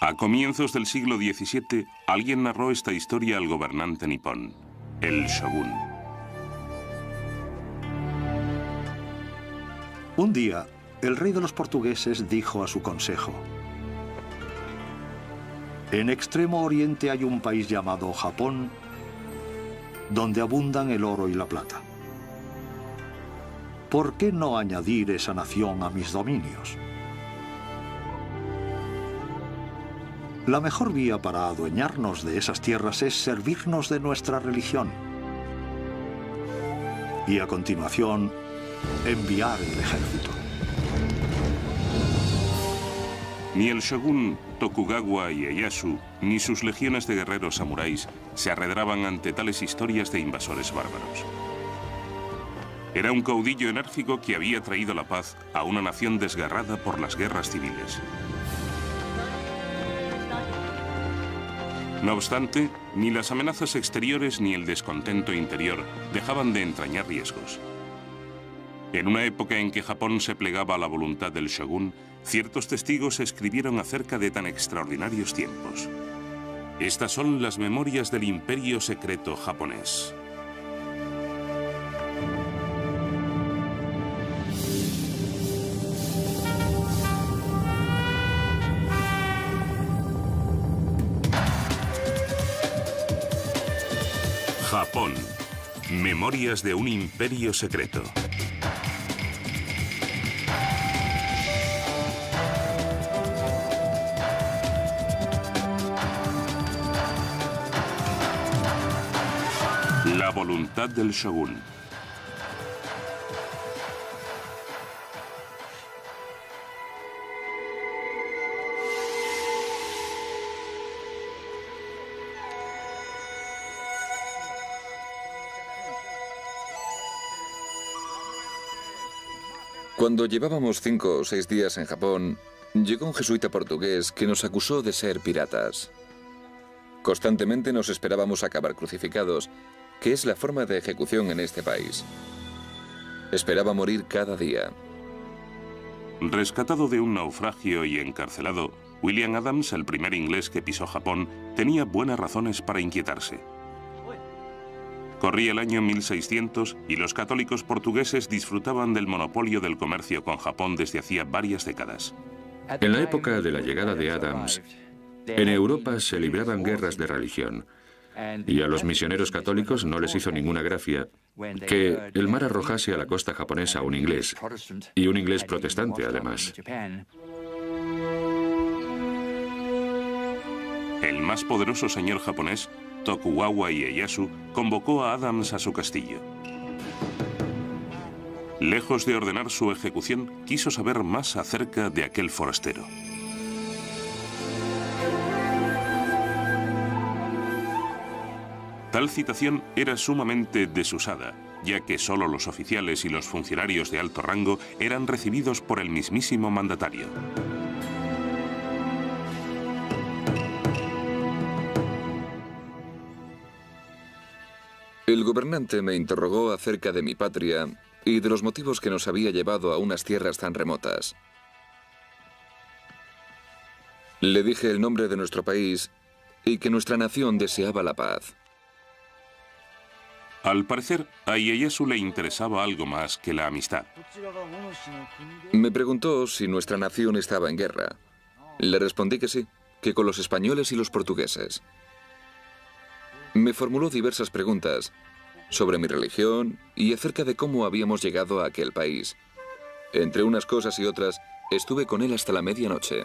A comienzos del siglo XVII, alguien narró esta historia al gobernante nipón, el shogun. Un día, el rey de los portugueses dijo a su consejo: en Extremo Oriente hay un país llamado Japón, donde abundan el oro y la plata. ¿Por qué no añadir esa nación a mis dominios? La mejor vía para adueñarnos de esas tierras es servirnos de nuestra religión. Y a continuación, enviar el ejército. Ni el shogun Tokugawa Ieyasu, ni sus legiones de guerreros samuráis se arredraban ante tales historias de invasores bárbaros. Era un caudillo enérgico que había traído la paz a una nación desgarrada por las guerras civiles. No obstante, ni las amenazas exteriores ni el descontento interior dejaban de entrañar riesgos. En una época en que Japón se plegaba a la voluntad del shogun, ciertos testigos escribieron acerca de tan extraordinarios tiempos. Estas son las memorias del imperio secreto japonés. Japón. Memorias de un imperio secreto. La voluntad del shogun. Cuando llevábamos 5 o 6 días en Japón, llegó un jesuita portugués que nos acusó de ser piratas. Constantemente nos esperábamos acabar crucificados, que es la forma de ejecución en este país. Esperaba morir cada día. Rescatado de un naufragio y encarcelado, William Adams, el primer inglés que pisó Japón, tenía buenas razones para inquietarse. Corría el año 1600 y los católicos portugueses disfrutaban del monopolio del comercio con Japón desde hacía varias décadas. En la época de la llegada de Adams, en Europa se libraban guerras de religión y a los misioneros católicos no les hizo ninguna gracia que el mar arrojase a la costa japonesa a un inglés, y un inglés protestante además. El más poderoso señor japonés, Tokugawa Ieyasu, convocó a Adams a su castillo. Lejos de ordenar su ejecución, quiso saber más acerca de aquel forastero. Tal citación era sumamente desusada, ya que solo los oficiales y los funcionarios de alto rango eran recibidos por el mismísimo mandatario. El gobernante me interrogó acerca de mi patria y de los motivos que nos había llevado a unas tierras tan remotas. Le dije el nombre de nuestro país y que nuestra nación deseaba la paz. Al parecer, a Ieyasu le interesaba algo más que la amistad. Me preguntó si nuestra nación estaba en guerra. Le respondí que sí, que con los españoles y los portugueses. Me formuló diversas preguntas sobre mi religión y acerca de cómo habíamos llegado a aquel país. Entre unas cosas y otras, estuve con él hasta la medianoche.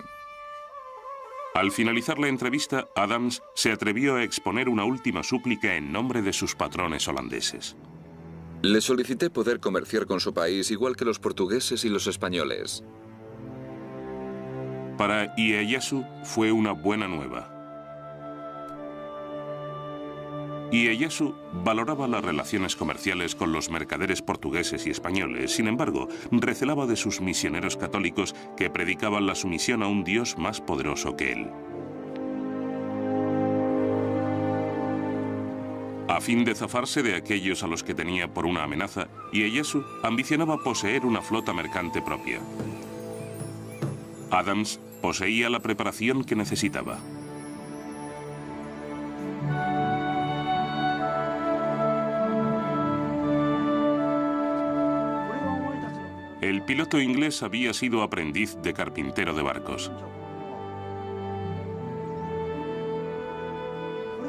Al finalizar la entrevista, Adams se atrevió a exponer una última súplica en nombre de sus patrones holandeses. Le solicité poder comerciar con su país igual que los portugueses y los españoles. Para Ieyasu fue una buena nueva. Ieyasu valoraba las relaciones comerciales con los mercaderes portugueses y españoles. Sin embargo, recelaba de sus misioneros católicos que predicaban la sumisión a un Dios más poderoso que él. A fin de zafarse de aquellos a los que tenía por una amenaza, Ieyasu ambicionaba poseer una flota mercante propia. Adams poseía la preparación que necesitaba. El piloto inglés había sido aprendiz de carpintero de barcos.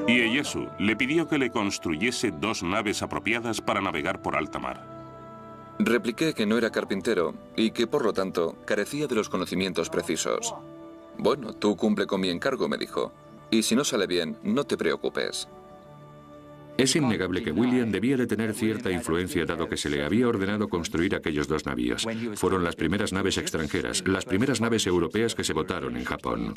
Ieyasu le pidió que le construyese 2 naves apropiadas para navegar por alta mar. Repliqué que no era carpintero y que, por lo tanto, carecía de los conocimientos precisos. Bueno, tú cumple con mi encargo, me dijo. Y si no sale bien, no te preocupes. Es innegable que William debía de tener cierta influencia dado que se le había ordenado construir aquellos 2 navíos. Fueron las primeras naves extranjeras, las primeras naves europeas que se votaron en Japón.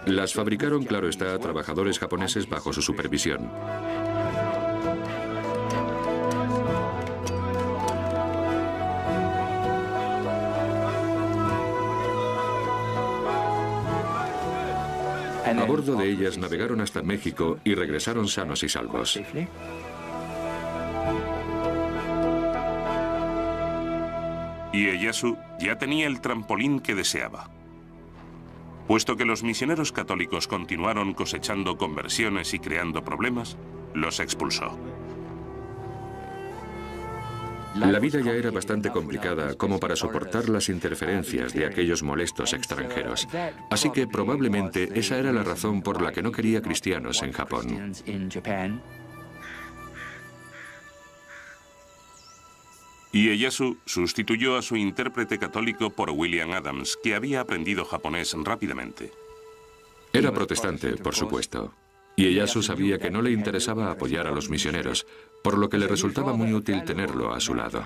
Las fabricaron, claro está, trabajadores japoneses bajo su supervisión. A bordo de ellas navegaron hasta México y regresaron sanos y salvos. Ieyasu ya tenía el trampolín que deseaba. Puesto que los misioneros católicos continuaron cosechando conversiones y creando problemas, los expulsó. La vida ya era bastante complicada como para soportar las interferencias de aquellos molestos extranjeros. Así que probablemente esa era la razón por la que no quería cristianos en Japón. Ieyasu sustituyó a su intérprete católico por William Adams, que había aprendido japonés rápidamente. Era protestante, por supuesto. Ieyasu sabía que no le interesaba apoyar a los misioneros, por lo que le resultaba muy útil tenerlo a su lado.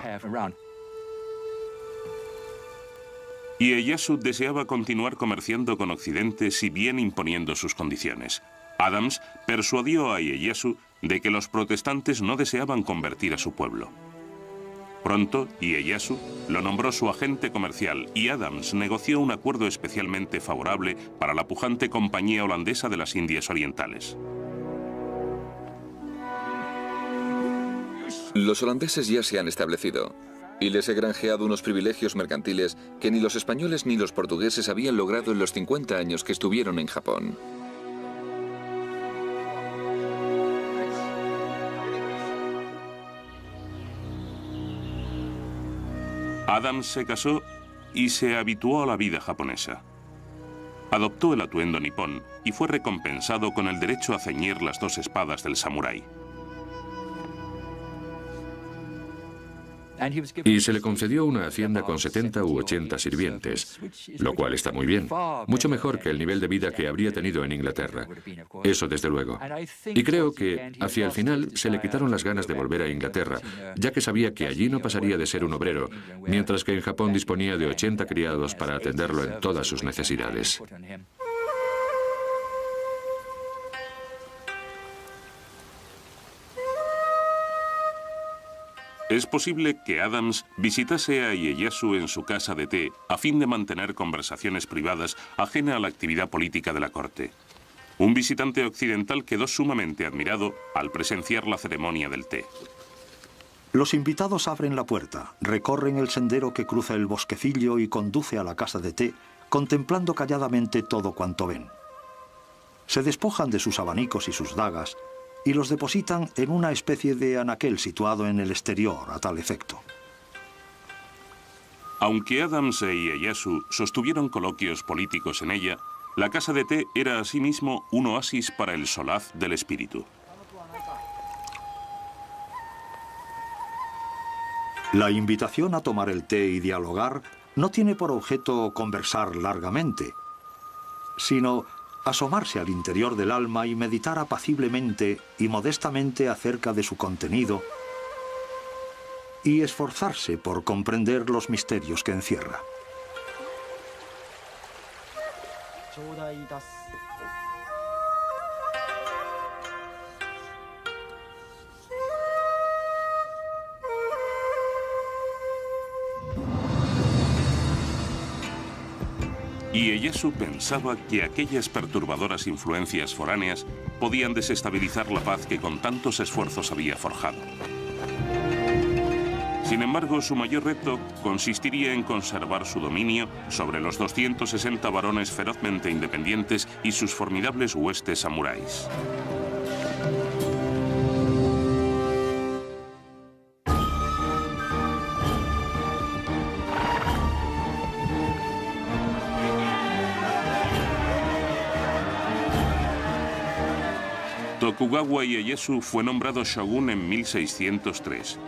Ieyasu deseaba continuar comerciando con Occidente, si bien imponiendo sus condiciones. Adams persuadió a Ieyasu de que los protestantes no deseaban convertir a su pueblo. Pronto, Ieyasu lo nombró su agente comercial y Adams negoció un acuerdo especialmente favorable para la pujante Compañía Holandesa de las Indias Orientales. Los holandeses ya se han establecido y les he granjeado unos privilegios mercantiles que ni los españoles ni los portugueses habían logrado en los 50 años que estuvieron en Japón. Adams se casó y se habituó a la vida japonesa. Adoptó el atuendo nipón y fue recompensado con el derecho a ceñir las 2 espadas del samurái. Y se le concedió una hacienda con 70 u 80 sirvientes, lo cual está muy bien, mucho mejor que el nivel de vida que habría tenido en Inglaterra. Eso desde luego. Y creo que hacia el final se le quitaron las ganas de volver a Inglaterra, ya que sabía que allí no pasaría de ser un obrero, mientras que en Japón disponía de 80 criados para atenderlo en todas sus necesidades. Es posible que Adams visitase a Ieyasu en su casa de té a fin de mantener conversaciones privadas ajena a la actividad política de la corte. Un visitante occidental quedó sumamente admirado al presenciar la ceremonia del té. Los invitados abren la puerta, recorren el sendero que cruza el bosquecillo y conduce a la casa de té, contemplando calladamente todo cuanto ven. Se despojan de sus abanicos y sus dagas y los depositan en una especie de anaquel situado en el exterior a tal efecto. Aunque Adams e Ieyasu sostuvieron coloquios políticos en ella, la casa de té era asimismo un oasis para el solaz del espíritu. La invitación a tomar el té y dialogar no tiene por objeto conversar largamente, sino asomarse al interior del alma y meditar apaciblemente y modestamente acerca de su contenido y esforzarse por comprender los misterios que encierra. Ieyasu pensaba que aquellas perturbadoras influencias foráneas podían desestabilizar la paz que con tantos esfuerzos había forjado. Sin embargo, su mayor reto consistiría en conservar su dominio sobre los 260 varones ferozmente independientes y sus formidables huestes samuráis. Tokugawa Ieyasu fue nombrado shogun en 1603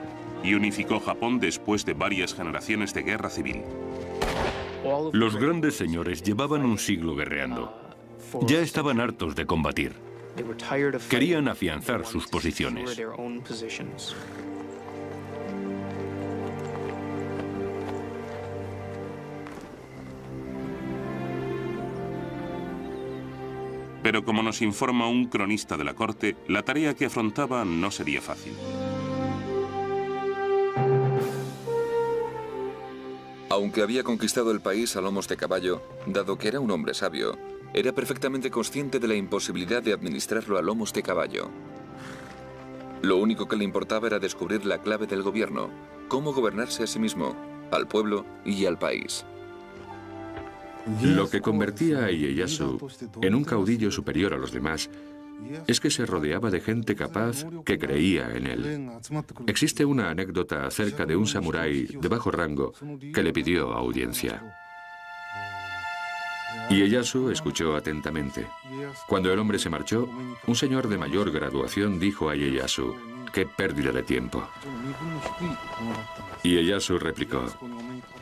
y unificó Japón después de varias generaciones de guerra civil. Los grandes señores llevaban un siglo guerreando. Ya estaban hartos de combatir. Querían afianzar sus posiciones. Pero como nos informa un cronista de la corte, la tarea que afrontaba no sería fácil. Aunque había conquistado el país a lomos de caballo, dado que era un hombre sabio, era perfectamente consciente de la imposibilidad de administrarlo a lomos de caballo. Lo único que le importaba era descubrir la clave del gobierno, cómo gobernarse a sí mismo, al pueblo y al país. Lo que convertía a Ieyasu en un caudillo superior a los demás es que se rodeaba de gente capaz que creía en él. Existe una anécdota acerca de un samurái de bajo rango que le pidió audiencia. Ieyasu escuchó atentamente. Cuando el hombre se marchó, un señor de mayor graduación dijo a Ieyasu: «¡Qué pérdida de tiempo!». Ieyasu replicó: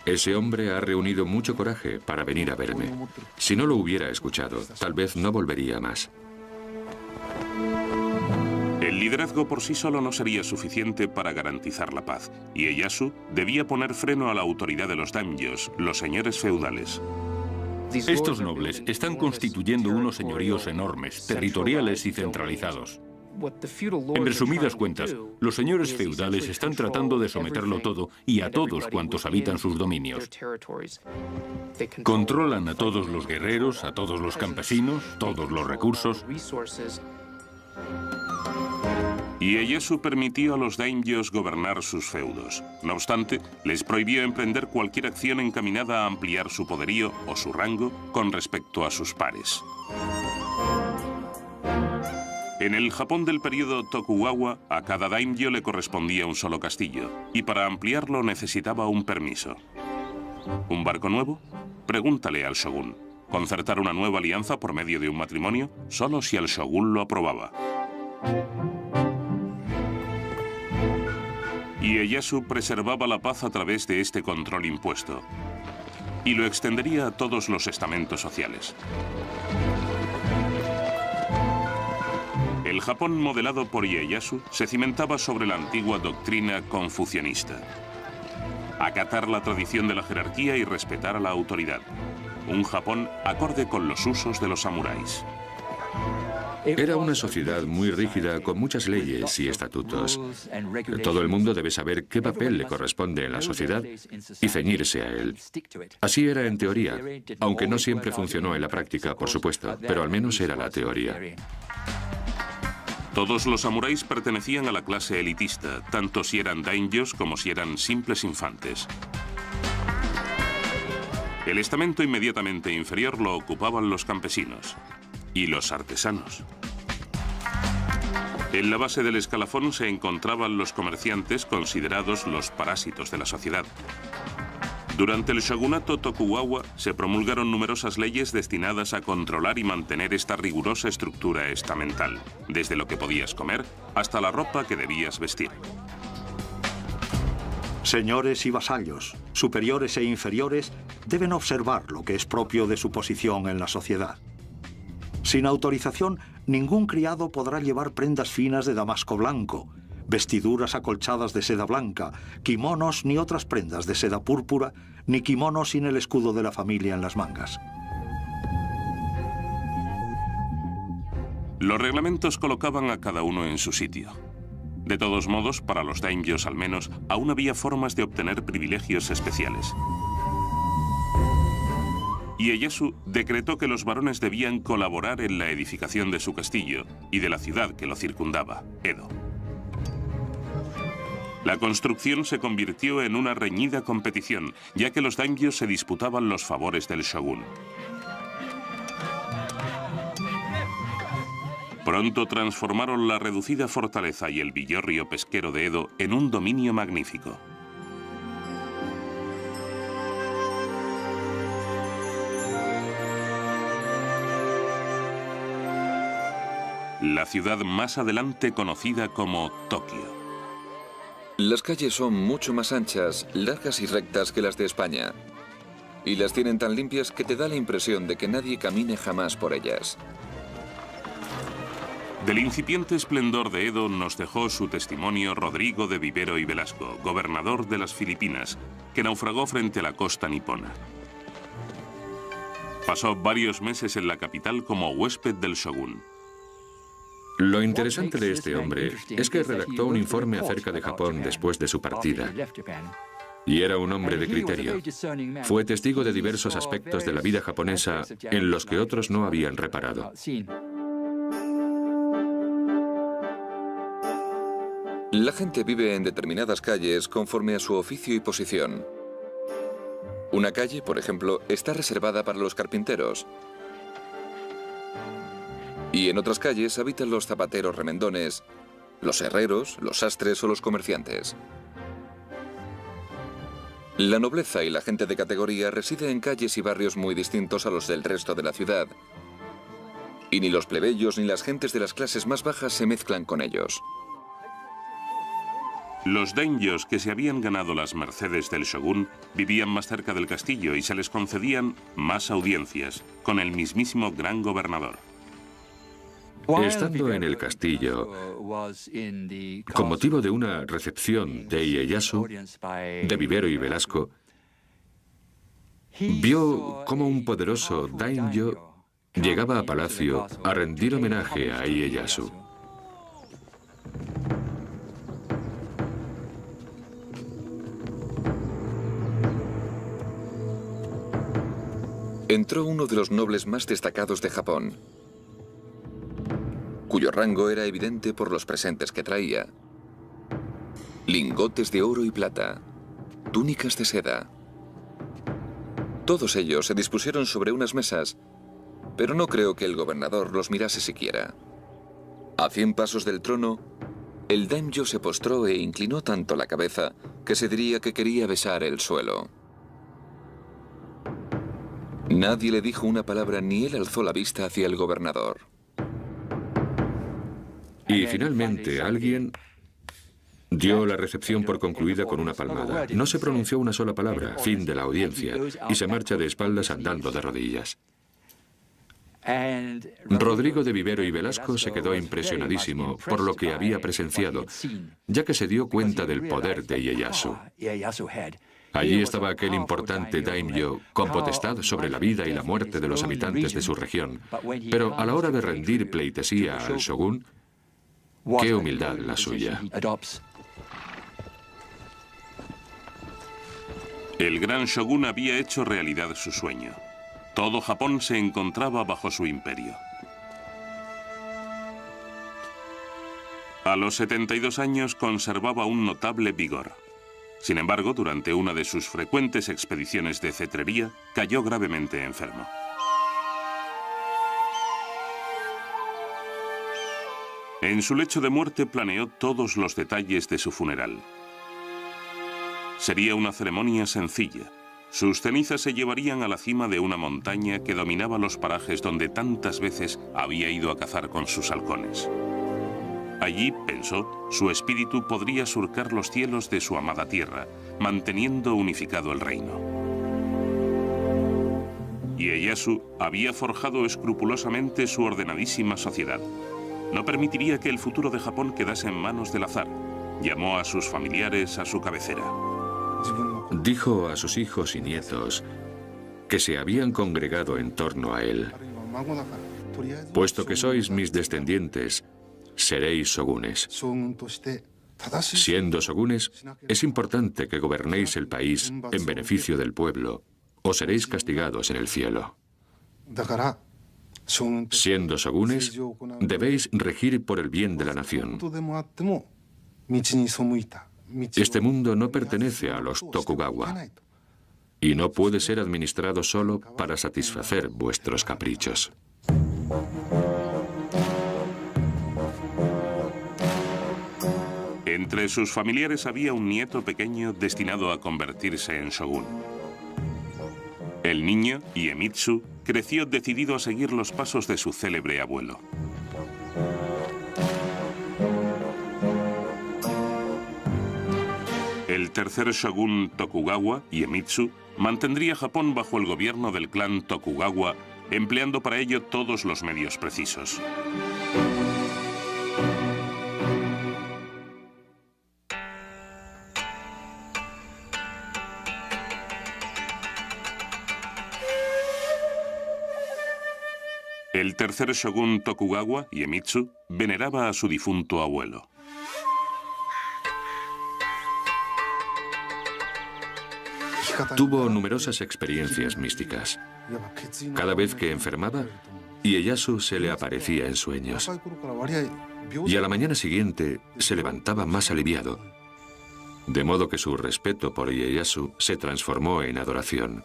«Ese hombre ha reunido mucho coraje para venir a verme. Si no lo hubiera escuchado, tal vez no volvería más». El liderazgo por sí solo no sería suficiente para garantizar la paz. Ieyasu debía poner freno a la autoridad de los daimyos, los señores feudales. Estos nobles están constituyendo unos señoríos enormes, territoriales y centralizados. En resumidas cuentas, los señores feudales están tratando de someterlo todo y a todos cuantos habitan sus dominios. Controlan a todos los guerreros, a todos los campesinos, todos los recursos. Ieyasu permitió a los daimyos gobernar sus feudos. No obstante, les prohibió emprender cualquier acción encaminada a ampliar su poderío o su rango con respecto a sus pares. En el Japón del período Tokugawa, a cada daimyo le correspondía un solo castillo, y para ampliarlo necesitaba un permiso. ¿Un barco nuevo? Pregúntale al shogun. ¿Concertar una nueva alianza por medio de un matrimonio? Solo si el shogun lo aprobaba. Ieyasu preservaba la paz a través de este control impuesto, y lo extendería a todos los estamentos sociales. El Japón modelado por Ieyasu se cimentaba sobre la antigua doctrina confucianista. Acatar la tradición de la jerarquía y respetar a la autoridad. Un Japón acorde con los usos de los samuráis. Era una sociedad muy rígida con muchas leyes y estatutos. Todo el mundo debe saber qué papel le corresponde en la sociedad y ceñirse a él. Así era en teoría, aunque no siempre funcionó en la práctica, por supuesto, pero al menos era la teoría. Todos los samuráis pertenecían a la clase elitista, tanto si eran daimyos como si eran simples infantes. El estamento inmediatamente inferior lo ocupaban los campesinos y los artesanos. En la base del escalafón se encontraban los comerciantes, considerados los parásitos de la sociedad. Durante el shogunato Tokugawa se promulgaron numerosas leyes destinadas a controlar y mantener esta rigurosa estructura estamental, desde lo que podías comer hasta la ropa que debías vestir. Señores y vasallos, superiores e inferiores, deben observar lo que es propio de su posición en la sociedad. Sin autorización, ningún criado podrá llevar prendas finas de damasco blanco, vestiduras acolchadas de seda blanca, kimonos ni otras prendas de seda púrpura, ni kimonos sin el escudo de la familia en las mangas. Los reglamentos colocaban a cada uno en su sitio. De todos modos, para los daimyos al menos, aún había formas de obtener privilegios especiales. Ieyasu decretó que los varones debían colaborar en la edificación de su castillo y de la ciudad que lo circundaba, Edo. La construcción se convirtió en una reñida competición, ya que los daimyos se disputaban los favores del shogun. Pronto transformaron la reducida fortaleza y el villorrio pesquero de Edo en un dominio magnífico. La ciudad más adelante conocida como Tokio. Las calles son mucho más anchas, largas y rectas que las de España. Y las tienen tan limpias que te da la impresión de que nadie camine jamás por ellas. Del incipiente esplendor de Edo nos dejó su testimonio Rodrigo de Vivero y Velasco, gobernador de las Filipinas, que naufragó frente a la costa nipona. Pasó varios meses en la capital como huésped del shogun. Lo interesante de este hombre es que redactó un informe acerca de Japón después de su partida. Y era un hombre de criterio. Fue testigo de diversos aspectos de la vida japonesa en los que otros no habían reparado. La gente vive en determinadas calles conforme a su oficio y posición. Una calle, por ejemplo, está reservada para los carpinteros. Y en otras calles habitan los zapateros remendones, los herreros, los sastres o los comerciantes. La nobleza y la gente de categoría reside en calles y barrios muy distintos a los del resto de la ciudad. Y ni los plebeyos ni las gentes de las clases más bajas se mezclan con ellos. Los daimyos que se habían ganado las mercedes del shogun vivían más cerca del castillo y se les concedían más audiencias con el mismísimo gran gobernador. Estando en el castillo, con motivo de una recepción de Ieyasu, de Vivero y Velasco, vio cómo un poderoso daimyo llegaba a palacio a rendir homenaje a Ieyasu. Entró uno de los nobles más destacados de Japón, cuyo rango era evidente por los presentes que traía. Lingotes de oro y plata, túnicas de seda. Todos ellos se dispusieron sobre unas mesas, pero no creo que el gobernador los mirase siquiera. A 100 pasos del trono, el daimyo se postró e inclinó tanto la cabeza que se diría que quería besar el suelo. Nadie le dijo una palabra ni él alzó la vista hacia el gobernador. Y finalmente alguien dio la recepción por concluida con una palmada. No se pronunció una sola palabra, fin de la audiencia, y se marcha de espaldas andando de rodillas. Rodrigo de Vivero y Velasco se quedó impresionadísimo por lo que había presenciado, ya que se dio cuenta del poder de Ieyasu. Allí estaba aquel importante daimyo con potestad sobre la vida y la muerte de los habitantes de su región, pero a la hora de rendir pleitesía al shogun, qué humildad la suya. El gran shogun había hecho realidad su sueño. Todo Japón se encontraba bajo su imperio. A los 72 años conservaba un notable vigor. Sin embargo, durante una de sus frecuentes expediciones de cetrería, cayó gravemente enfermo. En su lecho de muerte planeó todos los detalles de su funeral. Sería una ceremonia sencilla. Sus cenizas se llevarían a la cima de una montaña que dominaba los parajes donde tantas veces había ido a cazar con sus halcones. Allí, pensó, su espíritu podría surcar los cielos de su amada tierra, manteniendo unificado el reino. Ieyasu había forjado escrupulosamente su ordenadísima sociedad. No permitiría que el futuro de Japón quedase en manos del azar. Llamó a sus familiares a su cabecera. Dijo a sus hijos y nietos que se habían congregado en torno a él. Puesto que sois mis descendientes, seréis shogunes. Siendo shogunes, es importante que gobernéis el país en beneficio del pueblo, o seréis castigados en el cielo. Siendo shogunes, debéis regir por el bien de la nación. Este mundo no pertenece a los Tokugawa y no puede ser administrado solo para satisfacer vuestros caprichos. Entre sus familiares había un nieto pequeño destinado a convertirse en shogun. El niño, Iemitsu, creció decidido a seguir los pasos de su célebre abuelo. El tercer shogun Tokugawa, Iemitsu, mantendría Japón bajo el gobierno del clan Tokugawa, empleando para ello todos los medios precisos. El tercer shogun Tokugawa, Iemitsu, veneraba a su difunto abuelo. Tuvo numerosas experiencias místicas. Cada vez que enfermaba, Ieyasu se le aparecía en sueños. Y a la mañana siguiente se levantaba más aliviado, de modo que su respeto por Ieyasu se transformó en adoración.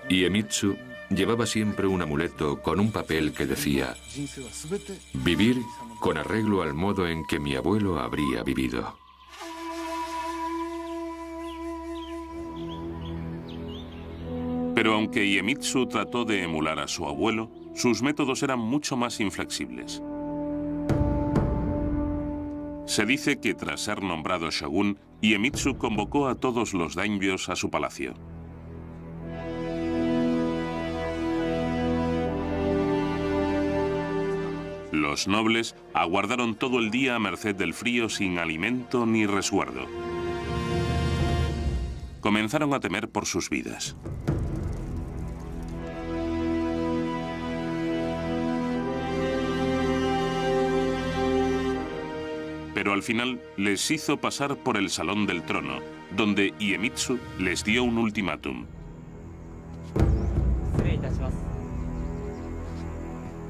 Iemitsu llevaba siempre un amuleto con un papel que decía: vivir con arreglo al modo en que mi abuelo habría vivido. Pero aunque Iemitsu trató de emular a su abuelo, sus métodos eran mucho más inflexibles. Se dice que tras ser nombrado shogun, Iemitsu convocó a todos los daimyos a su palacio. Los nobles aguardaron todo el día a merced del frío sin alimento ni resguardo. Comenzaron a temer por sus vidas. Pero al final les hizo pasar por el salón del trono, donde Iemitsu les dio un ultimátum.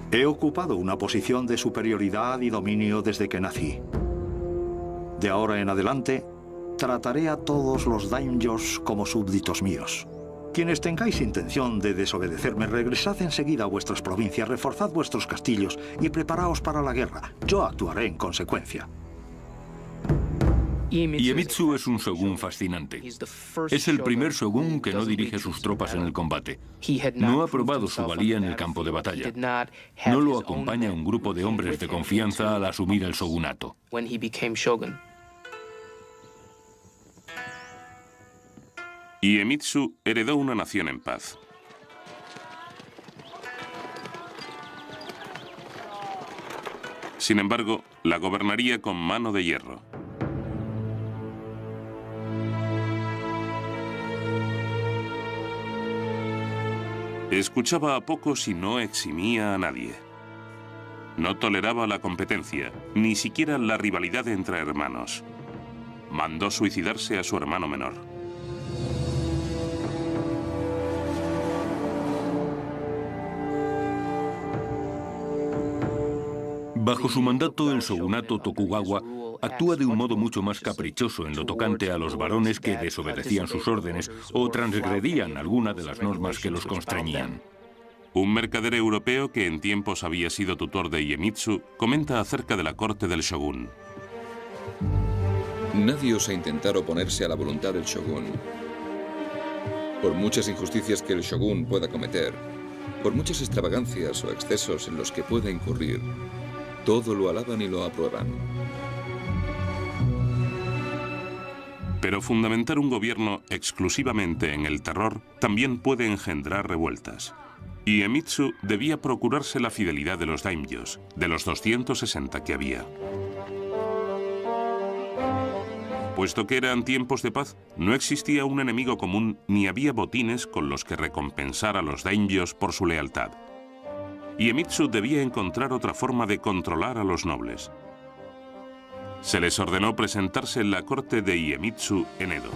He ocupado una posición de superioridad y dominio desde que nací. De ahora en adelante, trataré a todos los daimyos como súbditos míos. Quienes tengáis intención de desobedecerme, regresad enseguida a vuestras provincias, reforzad vuestros castillos y preparaos para la guerra. Yo actuaré en consecuencia. Iemitsu es un shogun fascinante. Es el primer shogun que no dirige sus tropas en el combate. No ha probado su valía en el campo de batalla. No lo acompaña un grupo de hombres de confianza al asumir el shogunato. Iemitsu heredó una nación en paz. Sin embargo, la gobernaría con mano de hierro. Escuchaba a pocos y no eximía a nadie. No toleraba la competencia, ni siquiera la rivalidad entre hermanos. Mandó suicidarse a su hermano menor. Bajo su mandato, el shogunato Tokugawa actúa de un modo mucho más caprichoso en lo tocante a los varones que desobedecían sus órdenes o transgredían alguna de las normas que los constreñían. Un mercader europeo que en tiempos había sido tutor de Iemitsu comenta acerca de la corte del shogun. Nadie osa intentar oponerse a la voluntad del shogun. Por muchas injusticias que el shogun pueda cometer, por muchas extravagancias o excesos en los que pueda incurrir, todo lo alaban y lo aprueban. Pero fundamentar un gobierno exclusivamente en el terror también puede engendrar revueltas. Iemitsu debía procurarse la fidelidad de los daimyos, de los 260 que había. Puesto que eran tiempos de paz, no existía un enemigo común ni había botines con los que recompensar a los daimyos por su lealtad. Iemitsu debía encontrar otra forma de controlar a los nobles. Se les ordenó presentarse en la corte de Iemitsu en Edo.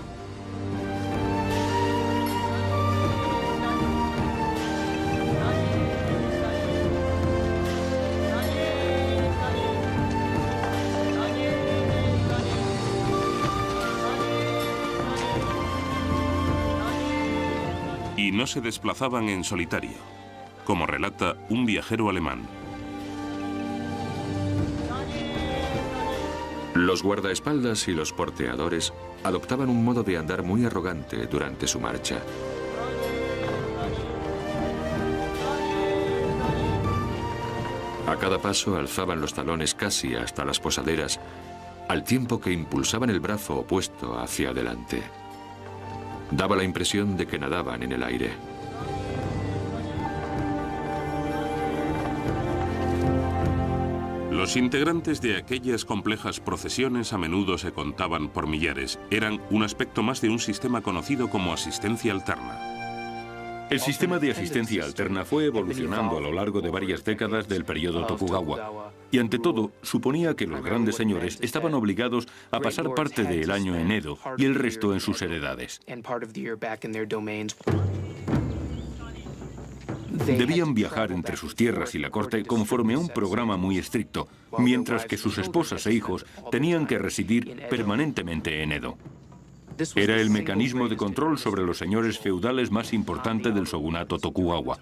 Y no se desplazaban en solitario, como relata un viajero alemán. Los guardaespaldas y los porteadores adoptaban un modo de andar muy arrogante durante su marcha. A cada paso alzaban los talones casi hasta las posaderas, al tiempo que impulsaban el brazo opuesto hacia adelante. Daba la impresión de que nadaban en el aire. Los integrantes de aquellas complejas procesiones a menudo se contaban por millares. Eran un aspecto más de un sistema conocido como asistencia alterna. El sistema de asistencia alterna fue evolucionando a lo largo de varias décadas del periodo Tokugawa. Y ante todo, suponía que los grandes señores estaban obligados a pasar parte del año en Edo y el resto en sus heredades. Debían viajar entre sus tierras y la corte conforme a un programa muy estricto, mientras que sus esposas e hijos tenían que residir permanentemente en Edo. Era el mecanismo de control sobre los señores feudales más importante del shogunato Tokugawa.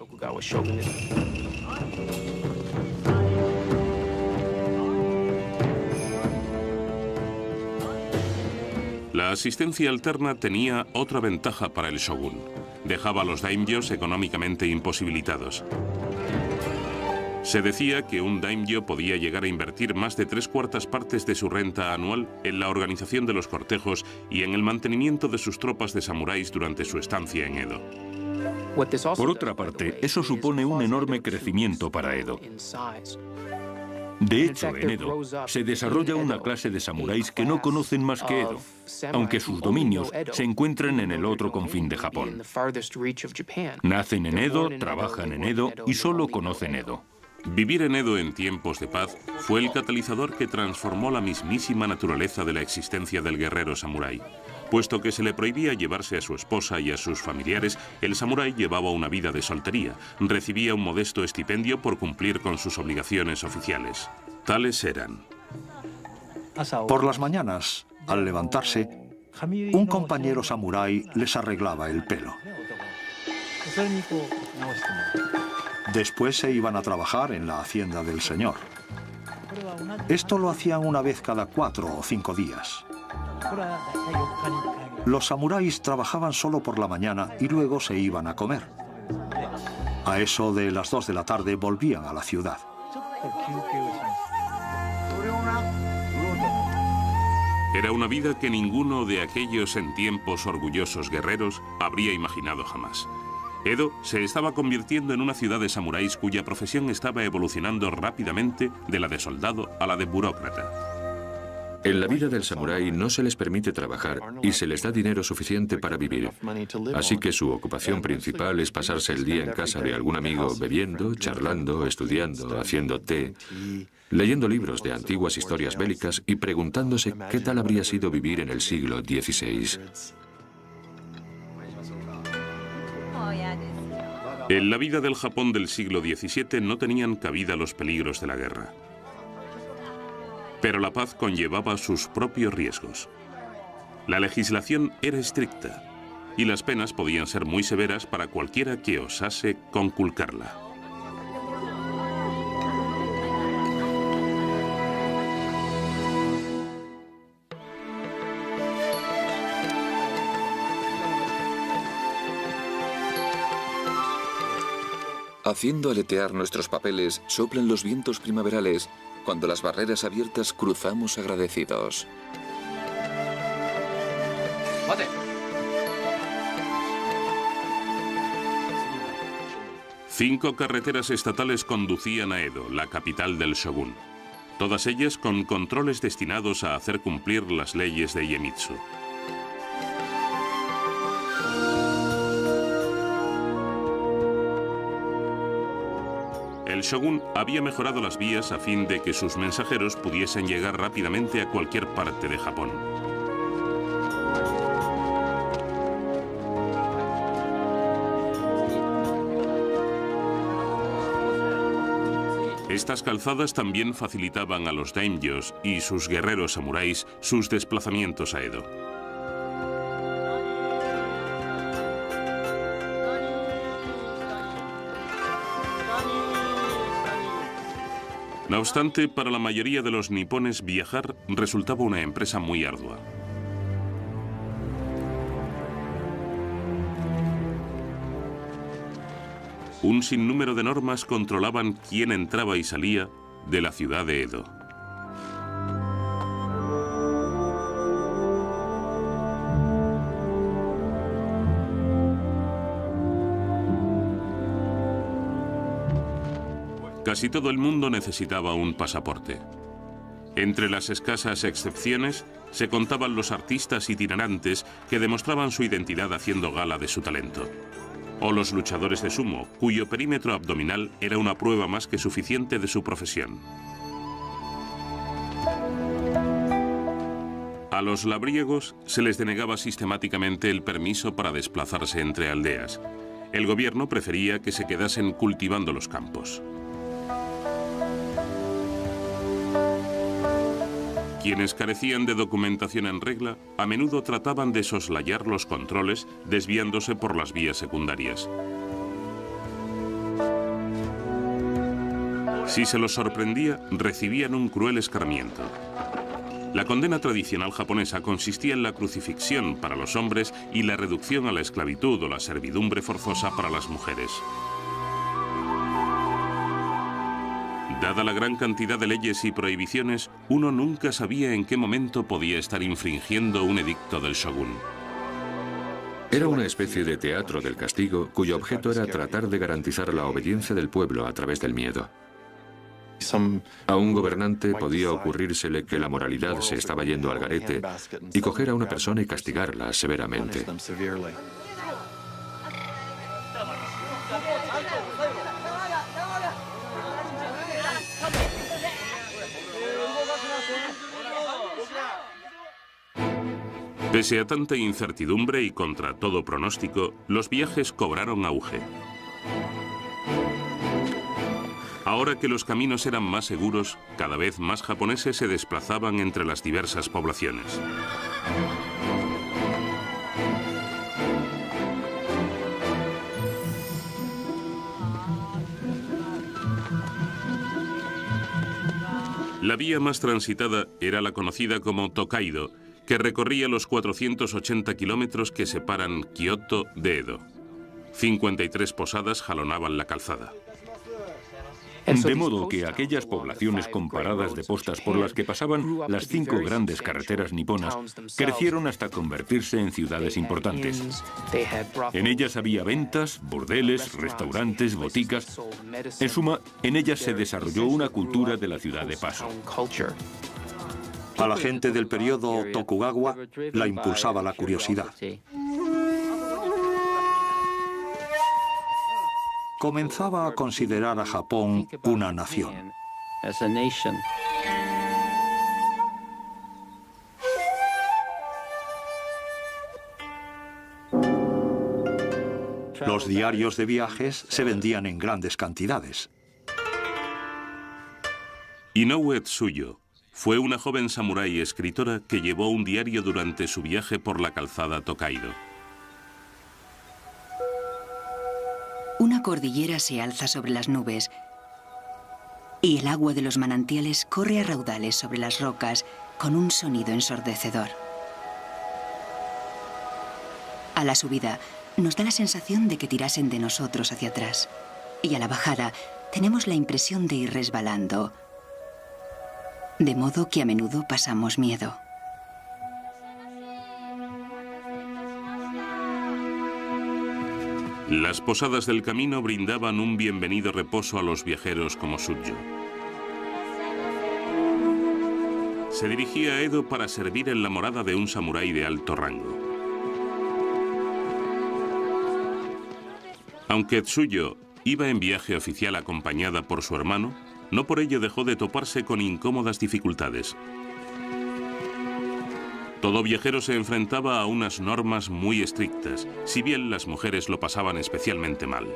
La asistencia alterna tenía otra ventaja para el shogun. Dejaba a los daimyos económicamente imposibilitados. Se decía que un daimyo podía llegar a invertir más de 3/4 partes de su renta anual en la organización de los cortejos y en el mantenimiento de sus tropas de samuráis durante su estancia en Edo. Por otra parte, eso supone un enorme crecimiento para Edo. De hecho, en Edo se desarrolla una clase de samuráis que no conocen más que Edo, aunque sus dominios se encuentren en el otro confín de Japón. Nacen en Edo, trabajan en Edo y solo conocen Edo. Vivir en Edo en tiempos de paz fue el catalizador que transformó la mismísima naturaleza de la existencia del guerrero samurái. Puesto que se le prohibía llevarse a su esposa y a sus familiares, el samurái llevaba una vida de soltería, recibía un modesto estipendio por cumplir con sus obligaciones oficiales. Tales eran: por las mañanas, al levantarse, un compañero samurái les arreglaba el pelo. Después se iban a trabajar en la hacienda del señor. Esto lo hacían una vez cada 4 o 5 días. Los samuráis trabajaban solo por la mañana y luego se iban a comer. A eso de las 2 de la tarde volvían a la ciudad. Era una vida que ninguno de aquellos en tiempos orgullosos guerreros habría imaginado jamás. Edo se estaba convirtiendo en una ciudad de samuráis cuya profesión estaba evolucionando rápidamente de la de soldado a la de burócrata. En la vida del samurái no se les permite trabajar y se les da dinero suficiente para vivir. Así que su ocupación principal es pasarse el día en casa de algún amigo bebiendo, charlando, estudiando, haciendo té, leyendo libros de antiguas historias bélicas y preguntándose qué tal habría sido vivir en el siglo XVI. En la vida del Japón del siglo XVII no tenían cabida los peligros de la guerra. Pero la paz conllevaba sus propios riesgos. La legislación era estricta y las penas podían ser muy severas para cualquiera que osase conculcarla. Haciendo aletear nuestros papeles, soplan los vientos primaverales, cuando las barreras abiertas cruzamos agradecidos. 5 carreteras estatales conducían a Edo, la capital del shogun. todas ellas con controles destinados a hacer cumplir las leyes de Iemitsu. El shogun había mejorado las vías a fin de que sus mensajeros pudiesen llegar rápidamente a cualquier parte de Japón. Estas calzadas también facilitaban a los daimyos y sus guerreros samuráis sus desplazamientos a Edo. No obstante, para la mayoría de los nipones viajar resultaba una empresa muy ardua. Un sinnúmero de normas controlaban quién entraba y salía de la ciudad de Edo. Casi todo el mundo necesitaba un pasaporte. Entre las escasas excepciones se contaban los artistas itinerantes que demostraban su identidad haciendo gala de su talento. O los luchadores de sumo, cuyo perímetro abdominal era una prueba más que suficiente de su profesión. A los labriegos se les denegaba sistemáticamente el permiso para desplazarse entre aldeas. El gobierno prefería que se quedasen cultivando los campos. Quienes carecían de documentación en regla, a menudo trataban de soslayar los controles, desviándose por las vías secundarias. Si se los sorprendía, recibían un cruel escarmiento. La condena tradicional japonesa consistía en la crucifixión para los hombres y la reducción a la esclavitud o la servidumbre forzosa para las mujeres. Dada la gran cantidad de leyes y prohibiciones, uno nunca sabía en qué momento podía estar infringiendo un edicto del shogun. Era una especie de teatro del castigo cuyo objeto era tratar de garantizar la obediencia del pueblo a través del miedo. A un gobernante podía ocurrírsele que la moralidad se estaba yendo al garete y coger a una persona y castigarla severamente. Pese a tanta incertidumbre y contra todo pronóstico, los viajes cobraron auge. Ahora que los caminos eran más seguros, cada vez más japoneses se desplazaban entre las diversas poblaciones. La vía más transitada era la conocida como Tokaido, que recorría los 480 kilómetros que separan Kioto de Edo. 53 posadas jalonaban la calzada. De modo que aquellas poblaciones comparadas de postas por las que pasaban las 5 grandes carreteras niponas crecieron hasta convertirse en ciudades importantes. En ellas había ventas, burdeles, restaurantes, boticas. En suma, en ellas se desarrolló una cultura de la ciudad de paso. A la gente del periodo Tokugawa la impulsaba la curiosidad. Comenzaba a considerar a Japón una nación. Los diarios de viajes se vendían en grandes cantidades. Inoue Tsuyo fue una joven samurái escritora que llevó un diario durante su viaje por la calzada Tokaido. Una cordillera se alza sobre las nubes y el agua de los manantiales corre a raudales sobre las rocas con un sonido ensordecedor. A la subida nos da la sensación de que tirasen de nosotros hacia atrás y a la bajada tenemos la impresión de ir resbalando, de modo que a menudo pasamos miedo. Las posadas del camino brindaban un bienvenido reposo a los viajeros como Suyo. se dirigía a Edo para servir en la morada de un samurái de alto rango. Aunque Tsuyo iba en viaje oficial acompañada por su hermano, no por ello dejó de toparse con incómodas dificultades. Todo viajero se enfrentaba a unas normas muy estrictas, si bien las mujeres lo pasaban especialmente mal.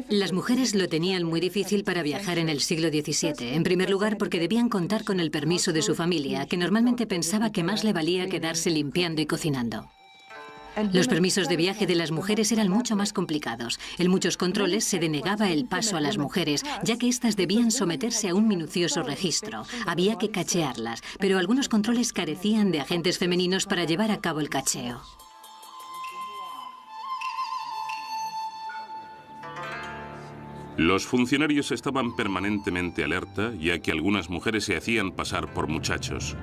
Las mujeres lo tenían muy difícil para viajar en el siglo XVII. En primer lugar, porque debían contar con el permiso de su familia, que normalmente pensaba que más le valía quedarse limpiando y cocinando. Los permisos de viaje de las mujeres eran mucho más complicados. En muchos controles se denegaba el paso a las mujeres, ya que éstas debían someterse a un minucioso registro. Había que cachearlas, pero algunos controles carecían de agentes femeninos para llevar a cabo el cacheo. Los funcionarios estaban permanentemente alerta, ya que algunas mujeres se hacían pasar por muchachos.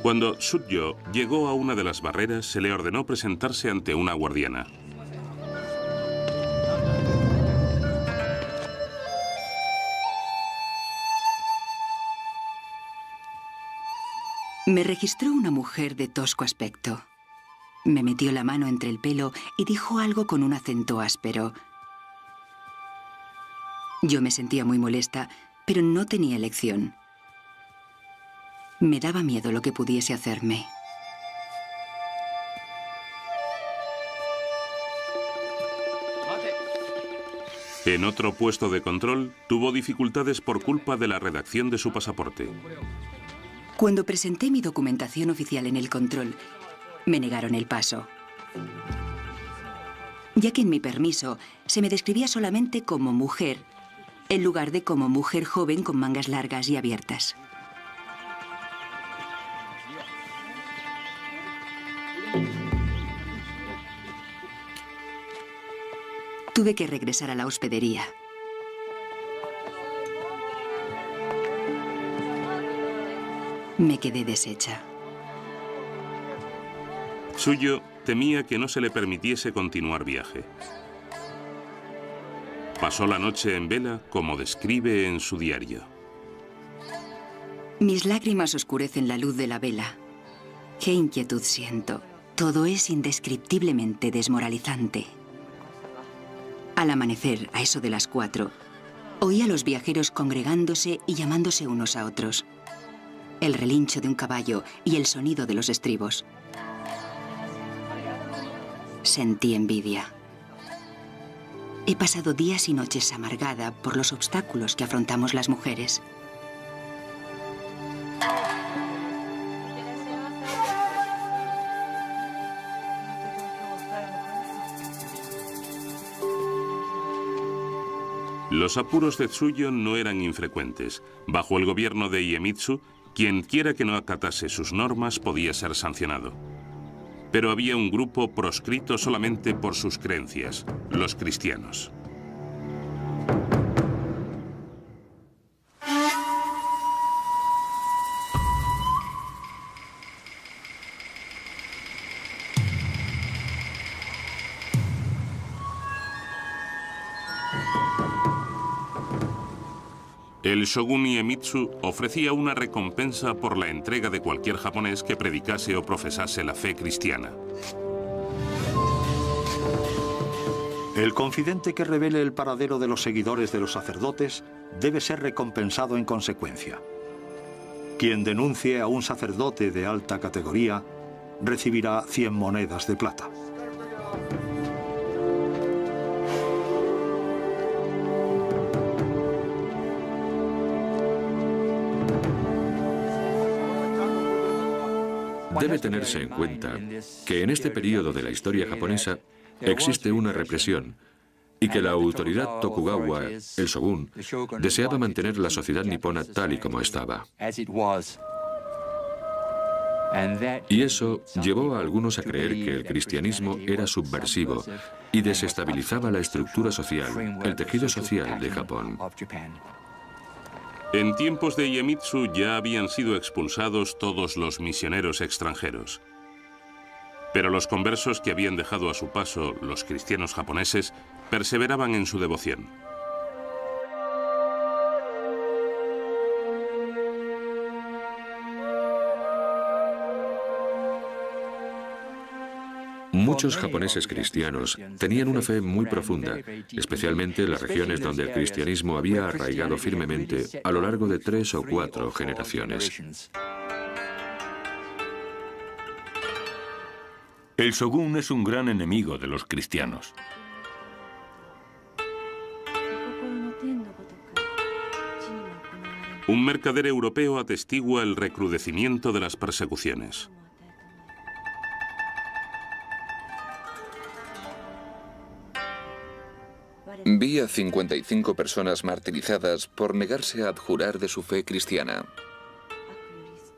Cuando Tsuyo llegó a una de las barreras, se le ordenó presentarse ante una guardiana. Me registró una mujer de tosco aspecto. Me metió la mano entre el pelo y dijo algo con un acento áspero. Yo me sentía muy molesta, pero no tenía elección. Me daba miedo lo que pudiese hacerme. En otro puesto de control, tuvo dificultades por culpa de la redacción de su pasaporte. Cuando presenté mi documentación oficial en el control, me negaron el paso, ya que en mi permiso se me describía solamente como mujer, en lugar de como mujer joven con mangas largas y abiertas. Tuve que regresar a la hospedería. Me quedé deshecha. Tsuyo temía que no se le permitiese continuar viaje. Pasó la noche en vela, como describe en su diario. Mis lágrimas oscurecen la luz de la vela. Qué inquietud siento. Todo es indescriptiblemente desmoralizante. Al amanecer, a eso de las 4, oí a los viajeros congregándose y llamándose unos a otros. El relincho de un caballo y el sonido de los estribos. Sentí envidia. He pasado días y noches amargada por los obstáculos que afrontamos las mujeres. Los apuros de Tsuyo no eran infrecuentes. Bajo el gobierno de Iemitsu, quien quiera que no acatase sus normas podía ser sancionado. Pero había un grupo proscrito solamente por sus creencias, los cristianos. El shogun Iemitsu ofrecía una recompensa por la entrega de cualquier japonés que predicase o profesase la fe cristiana. El confidente que revele el paradero de los seguidores de los sacerdotes debe ser recompensado en consecuencia. Quien denuncie a un sacerdote de alta categoría recibirá 100 monedas de plata. Debe tenerse en cuenta que en este periodo de la historia japonesa existe una represión y que la autoridad Tokugawa, el shogun, deseaba mantener la sociedad nipona tal y como estaba. Y eso llevó a algunos a creer que el cristianismo era subversivo y desestabilizaba la estructura social, el tejido social de Japón. En tiempos de Iemitsu ya habían sido expulsados todos los misioneros extranjeros. Pero los conversos que habían dejado a su paso los cristianos japoneses perseveraban en su devoción. Muchos japoneses cristianos tenían una fe muy profunda, especialmente en las regiones donde el cristianismo había arraigado firmemente a lo largo de 3 o 4 generaciones. El shogun es un gran enemigo de los cristianos. Un mercader europeo atestigua el recrudecimiento de las persecuciones. Vi a 55 personas martirizadas por negarse a abjurar de su fe cristiana.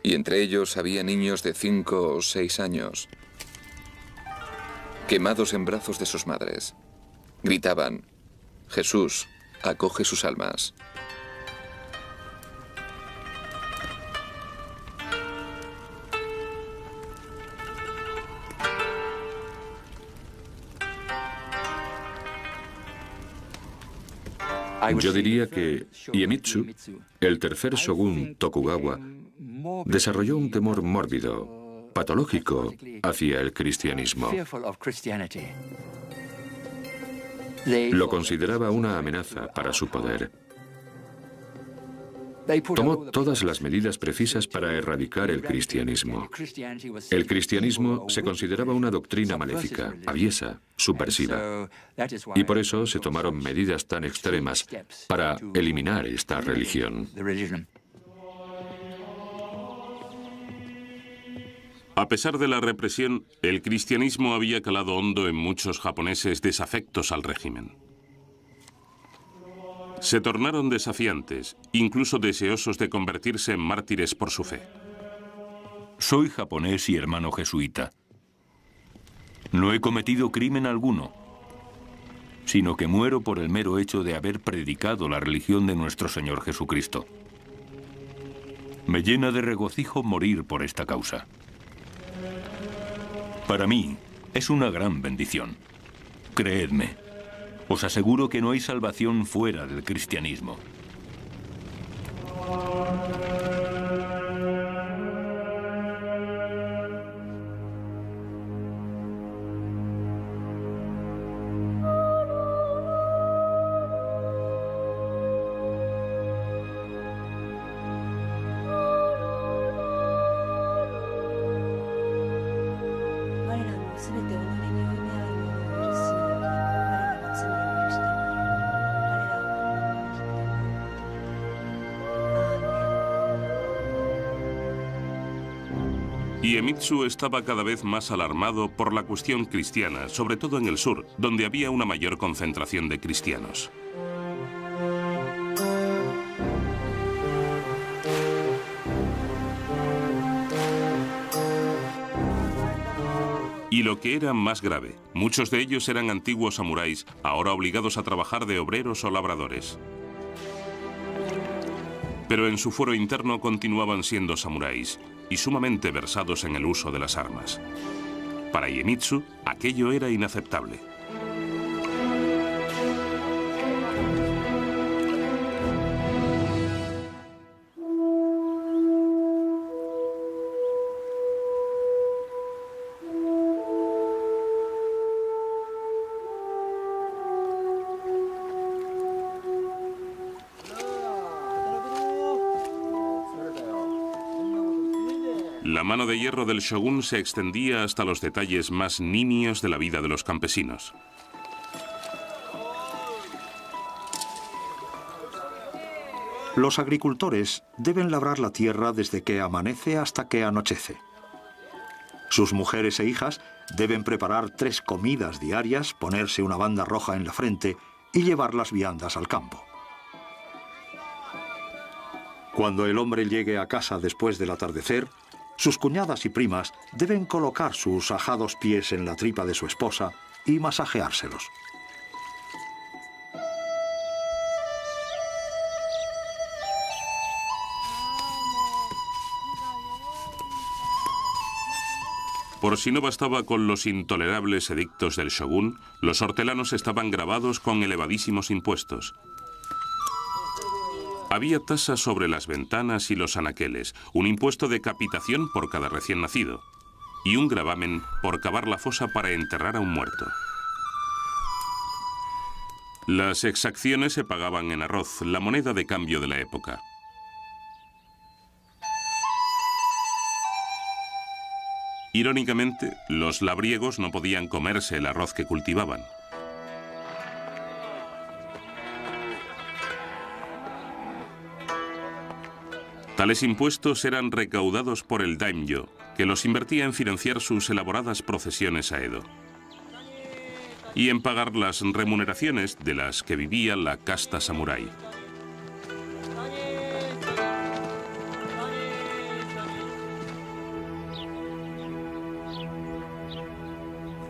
Y entre ellos había niños de 5 o 6 años, quemados en brazos de sus madres. Gritaban: Jesús, acoge sus almas. Yo diría que Iemitsu, el tercer shogun Tokugawa, desarrolló un temor mórbido, patológico, hacia el cristianismo. Lo consideraba una amenaza para su poder. Tomó todas las medidas precisas para erradicar el cristianismo. El cristianismo se consideraba una doctrina maléfica, aviesa, subversiva. Y por eso se tomaron medidas tan extremas para eliminar esta religión. A pesar de la represión, el cristianismo había calado hondo en muchos japoneses desafectos al régimen. Se tornaron desafiantes, incluso deseosos de convertirse en mártires por su fe. Soy japonés y hermano jesuita. No he cometido crimen alguno, sino que muero por el mero hecho de haber predicado la religión de nuestro Señor Jesucristo. Me llena de regocijo morir por esta causa. Para mí es una gran bendición. Creedme. Os aseguro que no hay salvación fuera del cristianismo. Iemitsu estaba cada vez más alarmado por la cuestión cristiana, sobre todo en el sur, donde había una mayor concentración de cristianos. Y lo que era más grave, muchos de ellos eran antiguos samuráis, ahora obligados a trabajar de obreros o labradores. Pero en su fuero interno continuaban siendo samuráis y sumamente versados en el uso de las armas. Para Iemitsu, aquello era inaceptable. La mano de hierro del shogun se extendía hasta los detalles más nimios de la vida de los campesinos. Los agricultores deben labrar la tierra desde que amanece hasta que anochece. Sus mujeres e hijas deben preparar 3 comidas diarias, ponerse una banda roja en la frente y llevar las viandas al campo. Cuando el hombre llegue a casa después del atardecer, sus cuñadas y primas deben colocar sus ajados pies en la tripa de su esposa y masajeárselos. Por si no bastaba con los intolerables edictos del shogún, los hortelanos estaban gravados con elevadísimos impuestos. Había tasas sobre las ventanas y los anaqueles, un impuesto de capitación por cada recién nacido y un gravamen por cavar la fosa para enterrar a un muerto. Las exacciones se pagaban en arroz, la moneda de cambio de la época. Irónicamente, los labriegos no podían comerse el arroz que cultivaban. Tales impuestos eran recaudados por el daimyo, que los invertía en financiar sus elaboradas procesiones a Edo y en pagar las remuneraciones de las que vivía la casta samurái.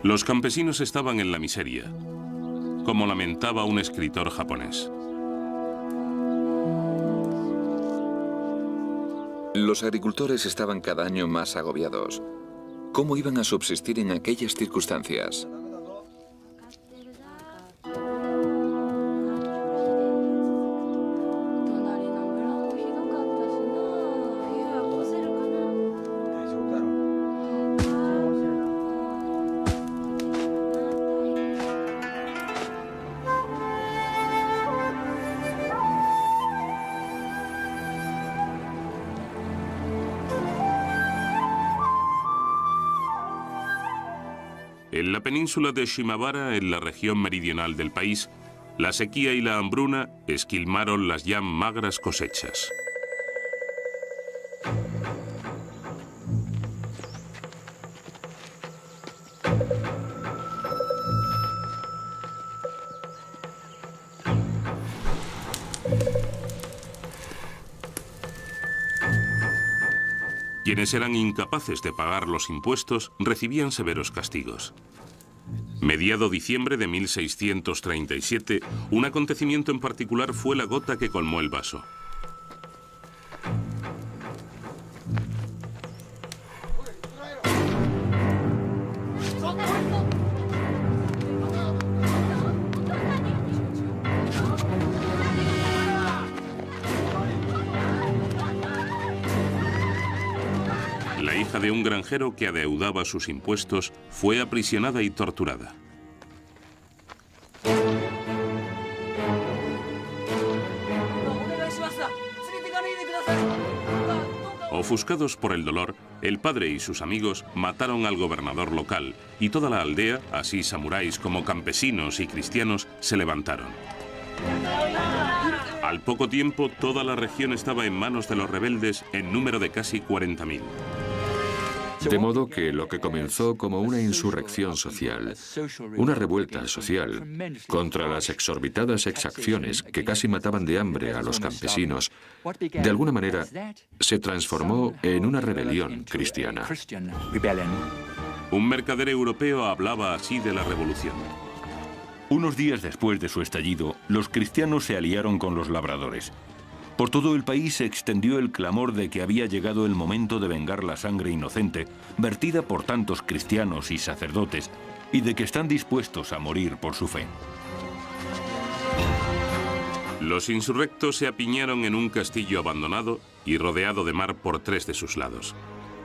Los campesinos estaban en la miseria, como lamentaba un escritor japonés. Los agricultores estaban cada año más agobiados. ¿Cómo iban a subsistir en aquellas circunstancias? En la península de Shimabara, en la región meridional del país, la sequía y la hambruna esquilmaron las ya magras cosechas. Quienes eran incapaces de pagar los impuestos recibían severos castigos. Mediado diciembre de 1637, un acontecimiento en particular fue la gota que colmó el vaso. La hija de un granjero que adeudaba sus impuestos fue aprisionada y torturada. Ofuscados por el dolor, el padre y sus amigos mataron al gobernador local y toda la aldea, así samuráis como campesinos y cristianos, se levantaron. Al poco tiempo, toda la región estaba en manos de los rebeldes en número de casi 40.000. De modo que lo que comenzó como una insurrección social, una revuelta social contra las exorbitadas exacciones que casi mataban de hambre a los campesinos, de alguna manera se transformó en una rebelión cristiana. Un mercader europeo hablaba así de la revolución. Unos días después de su estallido, los cristianos se aliaron con los labradores. Por todo el país se extendió el clamor de que había llegado el momento de vengar la sangre inocente vertida por tantos cristianos y sacerdotes y de que están dispuestos a morir por su fe. Los insurrectos se apiñaron en un castillo abandonado y rodeado de mar por 3 de sus lados.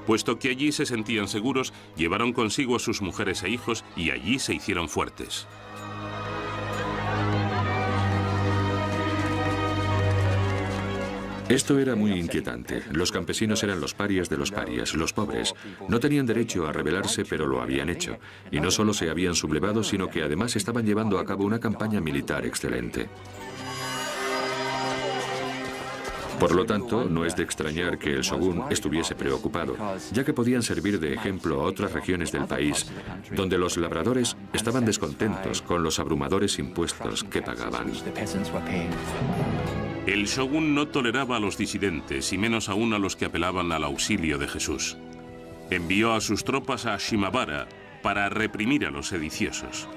Puesto que allí se sentían seguros, llevaron consigo a sus mujeres e hijos y allí se hicieron fuertes. Esto era muy inquietante. Los campesinos eran los parias de los parias, los pobres. No tenían derecho a rebelarse, pero lo habían hecho. Y no solo se habían sublevado, sino que además estaban llevando a cabo una campaña militar excelente. Por lo tanto, no es de extrañar que el shogún estuviese preocupado, ya que podían servir de ejemplo a otras regiones del país, donde los labradores estaban descontentos con los abrumadores impuestos que pagaban. El shogún no toleraba a los disidentes y menos aún a los que apelaban al auxilio de Jesús. Envió a sus tropas a Shimabara para reprimir a los sediciosos.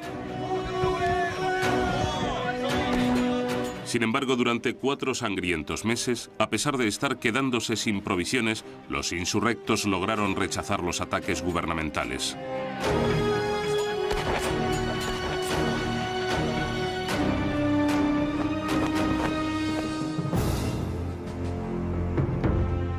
Sin embargo, durante 4 sangrientos meses, a pesar de estar quedándose sin provisiones, los insurrectos lograron rechazar los ataques gubernamentales.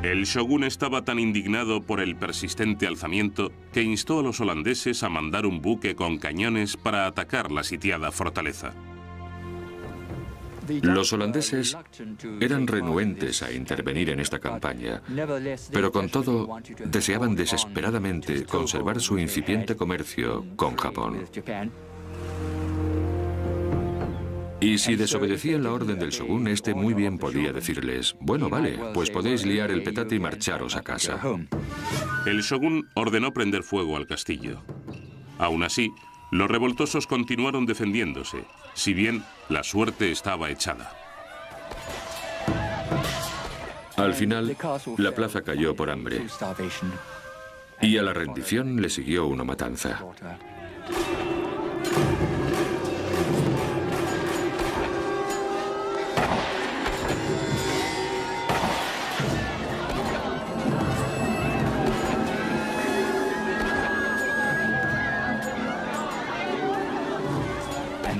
El shogún estaba tan indignado por el persistente alzamiento que instó a los holandeses a mandar un buque con cañones para atacar la sitiada fortaleza. Los holandeses eran renuentes a intervenir en esta campaña, pero con todo deseaban desesperadamente conservar su incipiente comercio con Japón. Y si desobedecían la orden del shogún, este muy bien podía decirles: bueno, vale, pues podéis liar el petate y marcharos a casa. El shogún ordenó prender fuego al castillo. Aún así, los revoltosos continuaron defendiéndose, si bien la suerte estaba echada. Al final, la plaza cayó por hambre, y a la rendición le siguió una matanza.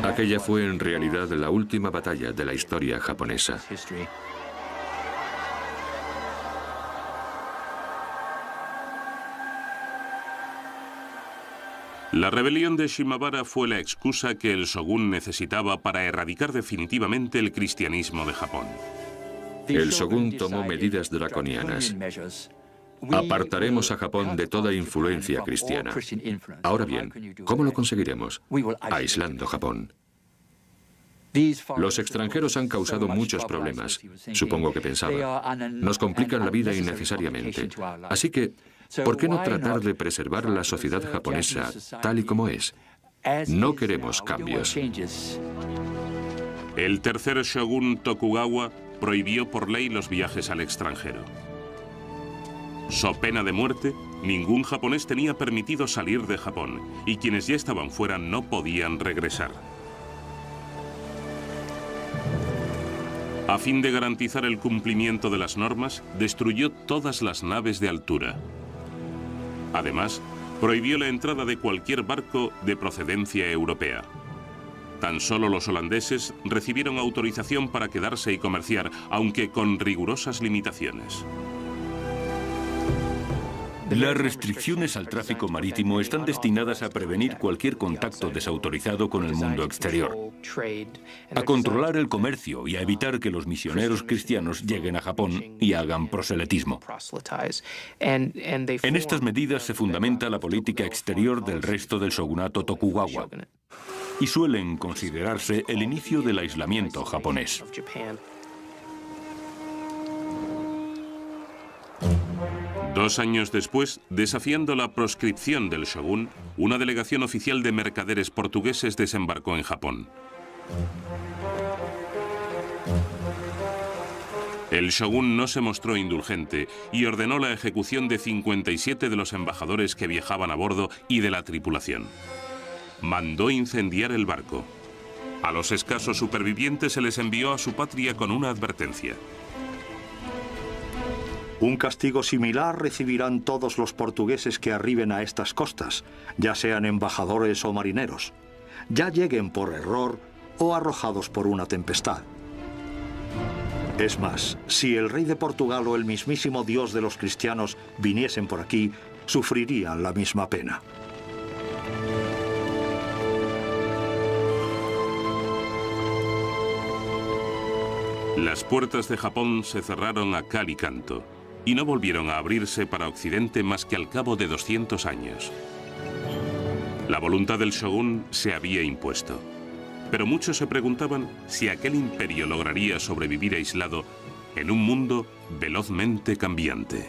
Aquella fue en realidad la última batalla de la historia japonesa. La rebelión de Shimabara fue la excusa que el shogún necesitaba para erradicar definitivamente el cristianismo de Japón. El shogún tomó medidas draconianas. Apartaremos a Japón de toda influencia cristiana. Ahora bien, ¿cómo lo conseguiremos? Aislando Japón. Los extranjeros han causado muchos problemas. Supongo que pensaba: nos complican la vida innecesariamente. Así que, ¿por qué no tratar de preservar la sociedad japonesa tal y como es? No queremos cambios. El tercer shogún Tokugawa prohibió por ley los viajes al extranjero. So pena de muerte, ningún japonés tenía permitido salir de Japón, y quienes ya estaban fuera no podían regresar. A fin de garantizar el cumplimiento de las normas, destruyó todas las naves de altura. Además, prohibió la entrada de cualquier barco de procedencia europea. Tan solo los holandeses recibieron autorización para quedarse y comerciar, aunque con rigurosas limitaciones. Las restricciones al tráfico marítimo están destinadas a prevenir cualquier contacto desautorizado con el mundo exterior, a controlar el comercio y a evitar que los misioneros cristianos lleguen a Japón y hagan proselitismo. En estas medidas se fundamenta la política exterior del resto del shogunato Tokugawa y suelen considerarse el inicio del aislamiento japonés. Dos años después, desafiando la proscripción del shogún, una delegación oficial de mercaderes portugueses desembarcó en Japón. El shogún no se mostró indulgente y ordenó la ejecución de 57 de los embajadores que viajaban a bordo y de la tripulación. Mandó incendiar el barco. A los escasos supervivientes se les envió a su patria con una advertencia. Un castigo similar recibirán todos los portugueses que arriben a estas costas, ya sean embajadores o marineros, ya lleguen por error o arrojados por una tempestad. Es más, si el rey de Portugal o el mismísimo Dios de los cristianos viniesen por aquí, sufrirían la misma pena. Las puertas de Japón se cerraron a cal y canto, y no volvieron a abrirse para Occidente más que al cabo de 200 años. La voluntad del shogún se había impuesto, pero muchos se preguntaban si aquel imperio lograría sobrevivir aislado en un mundo velozmente cambiante.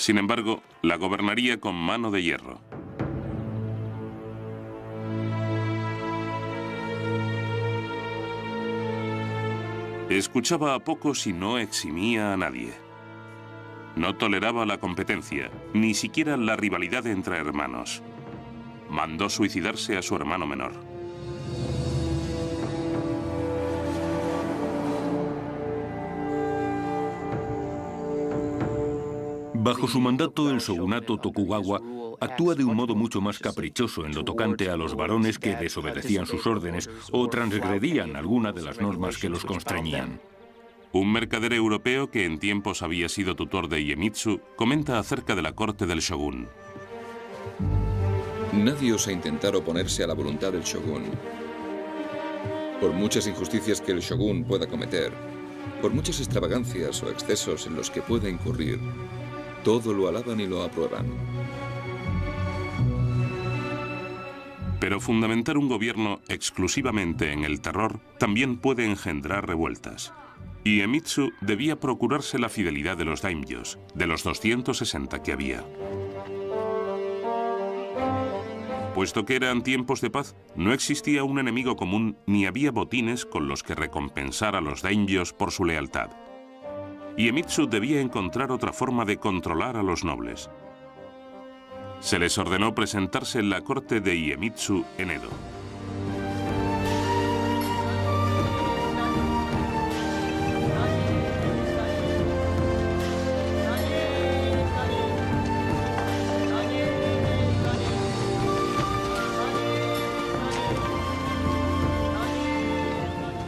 Sin embargo, la gobernaría con mano de hierro. Escuchaba a pocos y no eximía a nadie. No toleraba la competencia, ni siquiera la rivalidad entre hermanos. Mandó suicidarse a su hermano menor. Bajo su mandato, el shogunato Tokugawa actúa de un modo mucho más caprichoso en lo tocante a los varones que desobedecían sus órdenes o transgredían alguna de las normas que los constreñían. Un mercader europeo que en tiempos había sido tutor de Iemitsu comenta acerca de la corte del shogun. Nadie osa intentar oponerse a la voluntad del shogun. Por muchas injusticias que el shogun pueda cometer, por muchas extravagancias o excesos en los que pueda incurrir, todo lo alaban y lo aprueban. Pero fundamentar un gobierno exclusivamente en el terror también puede engendrar revueltas. Iemitsu debía procurarse la fidelidad de los daimyos, de los 260 que había. Puesto que eran tiempos de paz, no existía un enemigo común ni había botines con los que recompensar a los daimyos por su lealtad. Iemitsu debía encontrar otra forma de controlar a los nobles. Se les ordenó presentarse en la corte de Iemitsu en Edo.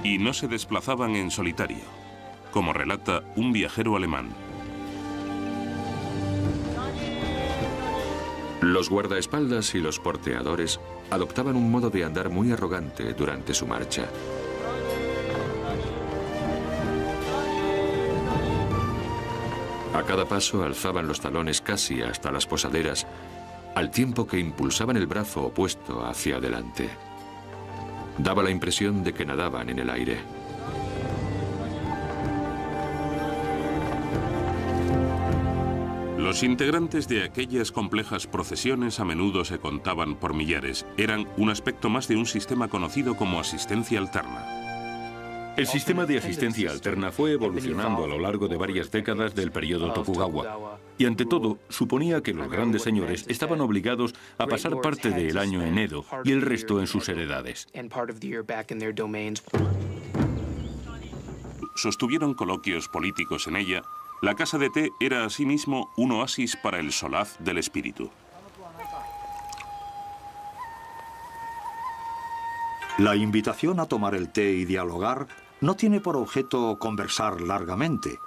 Y no se desplazaban en solitario, como relata un viajero alemán. Los guardaespaldas y los porteadores adoptaban un modo de andar muy arrogante durante su marcha. A cada paso alzaban los talones casi hasta las posaderas, al tiempo que impulsaban el brazo opuesto hacia adelante. Daba la impresión de que nadaban en el aire. Los integrantes de aquellas complejas procesiones a menudo se contaban por millares. Eran un aspecto más de un sistema conocido como asistencia alterna. El sistema de asistencia alterna fue evolucionando a lo largo de varias décadas del periodo Tokugawa. Y ante todo, suponía que los grandes señores estaban obligados a pasar parte del año en Edo y el resto en sus heredades. Sostuvieron coloquios políticos en ella. La casa de té era asimismo un oasis para el solaz del espíritu. La invitación a tomar el té y dialogar no tiene por objeto conversar largamente,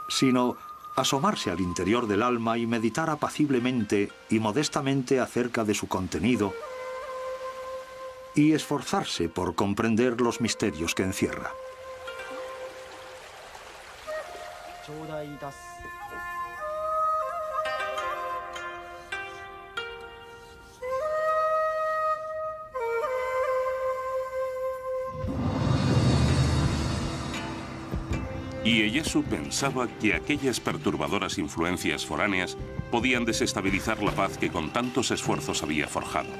sino asomarse al interior del alma y meditar apaciblemente y modestamente acerca de su contenido y esforzarse por comprender los misterios que encierra. Ieyasu pensaba que aquellas perturbadoras influencias foráneas podían desestabilizar la paz que con tantos esfuerzos había forjado.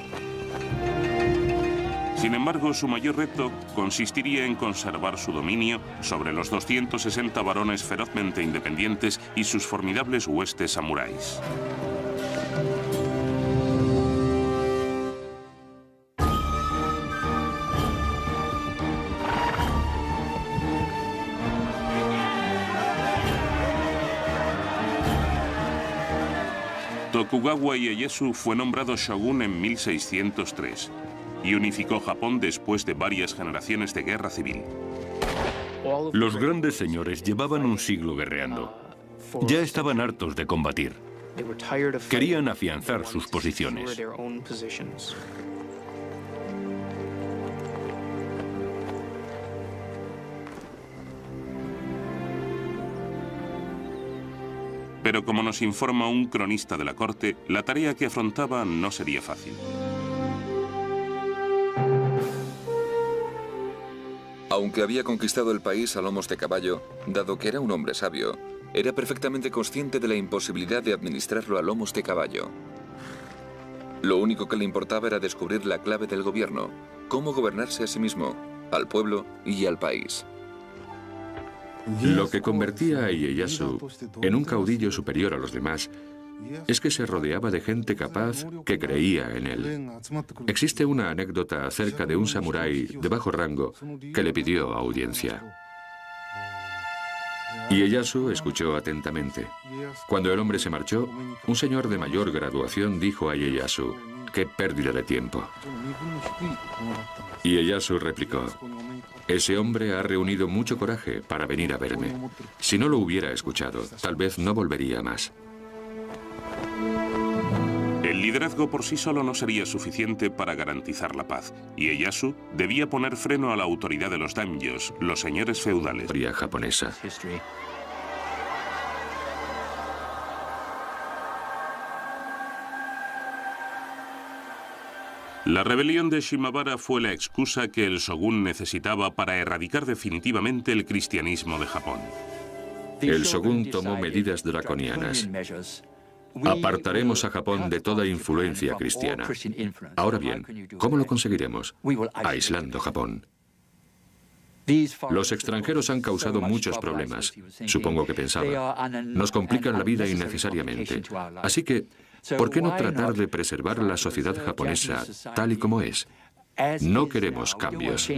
Sin embargo, su mayor reto consistiría en conservar su dominio sobre los 260 varones ferozmente independientes y sus formidables huestes samuráis. Tokugawa Ieyasu fue nombrado shogun en 1603 y unificó Japón después de varias generaciones de guerra civil. Los grandes señores llevaban un siglo guerreando. Ya estaban hartos de combatir. Querían afianzar sus posiciones. Pero como nos informa un cronista de la corte, la tarea que afrontaba no sería fácil. Aunque había conquistado el país a lomos de caballo, dado que era un hombre sabio, era perfectamente consciente de la imposibilidad de administrarlo a lomos de caballo. Lo único que le importaba era descubrir la clave del gobierno, cómo gobernarse a sí mismo, al pueblo y al país. Lo que convertía a Ieyasu en un caudillo superior a los demás es que se rodeaba de gente capaz que creía en él. Existe una anécdota acerca de un samurái de bajo rango que le pidió audiencia. Ieyasu escuchó atentamente. Cuando el hombre se marchó, un señor de mayor graduación dijo a Ieyasu: «¡Qué pérdida de tiempo!». Ieyasu replicó: «Ese hombre ha reunido mucho coraje para venir a verme. Si no lo hubiera escuchado, tal vez no volvería más». El liderazgo por sí solo no sería suficiente para garantizar la paz, y Ieyasu debía poner freno a la autoridad de los daimyos, los señores feudales. Historia japonesa. La rebelión de Shimabara fue la excusa que el shogun necesitaba para erradicar definitivamente el cristianismo de Japón. El shogun tomó medidas draconianas. Apartaremos a Japón de toda influencia cristiana. Ahora bien, ¿cómo lo conseguiremos? Aislando Japón. Los extranjeros han causado muchos problemas. Supongo que pensaba, nos complican la vida innecesariamente. Así que, ¿por qué no tratar de preservar la sociedad japonesa tal y como es? No queremos cambios.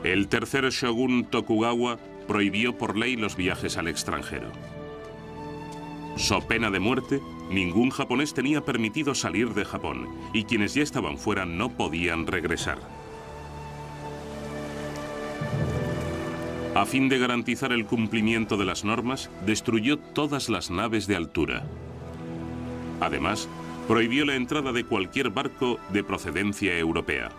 El tercer shogun Tokugawa prohibió por ley los viajes al extranjero. So pena de muerte, ningún japonés tenía permitido salir de Japón, y quienes ya estaban fuera no podían regresar. A fin de garantizar el cumplimiento de las normas, destruyó todas las naves de altura. Además, prohibió la entrada de cualquier barco de procedencia europea.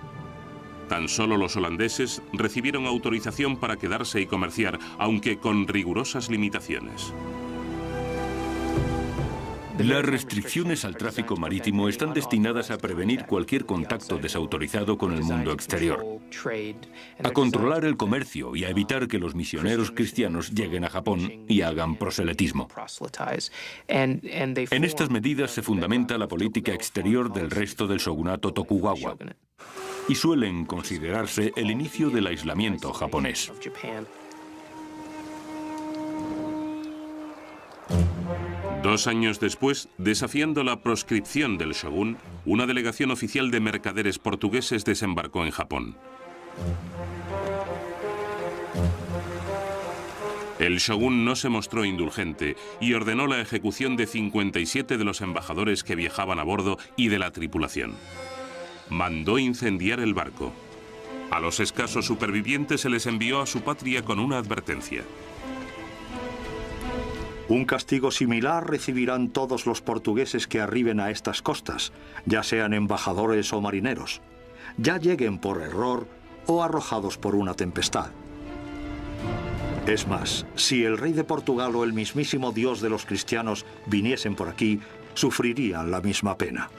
Tan solo los holandeses recibieron autorización para quedarse y comerciar, aunque con rigurosas limitaciones. Las restricciones al tráfico marítimo están destinadas a prevenir cualquier contacto desautorizado con el mundo exterior, a controlar el comercio y a evitar que los misioneros cristianos lleguen a Japón y hagan proselitismo. En estas medidas se fundamenta la política exterior del resto del shogunato Tokugawa y suelen considerarse el inicio del aislamiento japonés. Dos años después, desafiando la proscripción del shogun, una delegación oficial de mercaderes portugueses desembarcó en Japón. El shogun no se mostró indulgente y ordenó la ejecución de 57 de los embajadores que viajaban a bordo y de la tripulación. Mandó incendiar el barco. A los escasos supervivientes se les envió a su patria con una advertencia. Un castigo similar recibirán todos los portugueses que arriben a estas costas, ya sean embajadores o marineros, ya lleguen por error o arrojados por una tempestad. Es más, si el rey de Portugal o el mismísimo Dios de los cristianos viniesen por aquí, sufrirían la misma pena.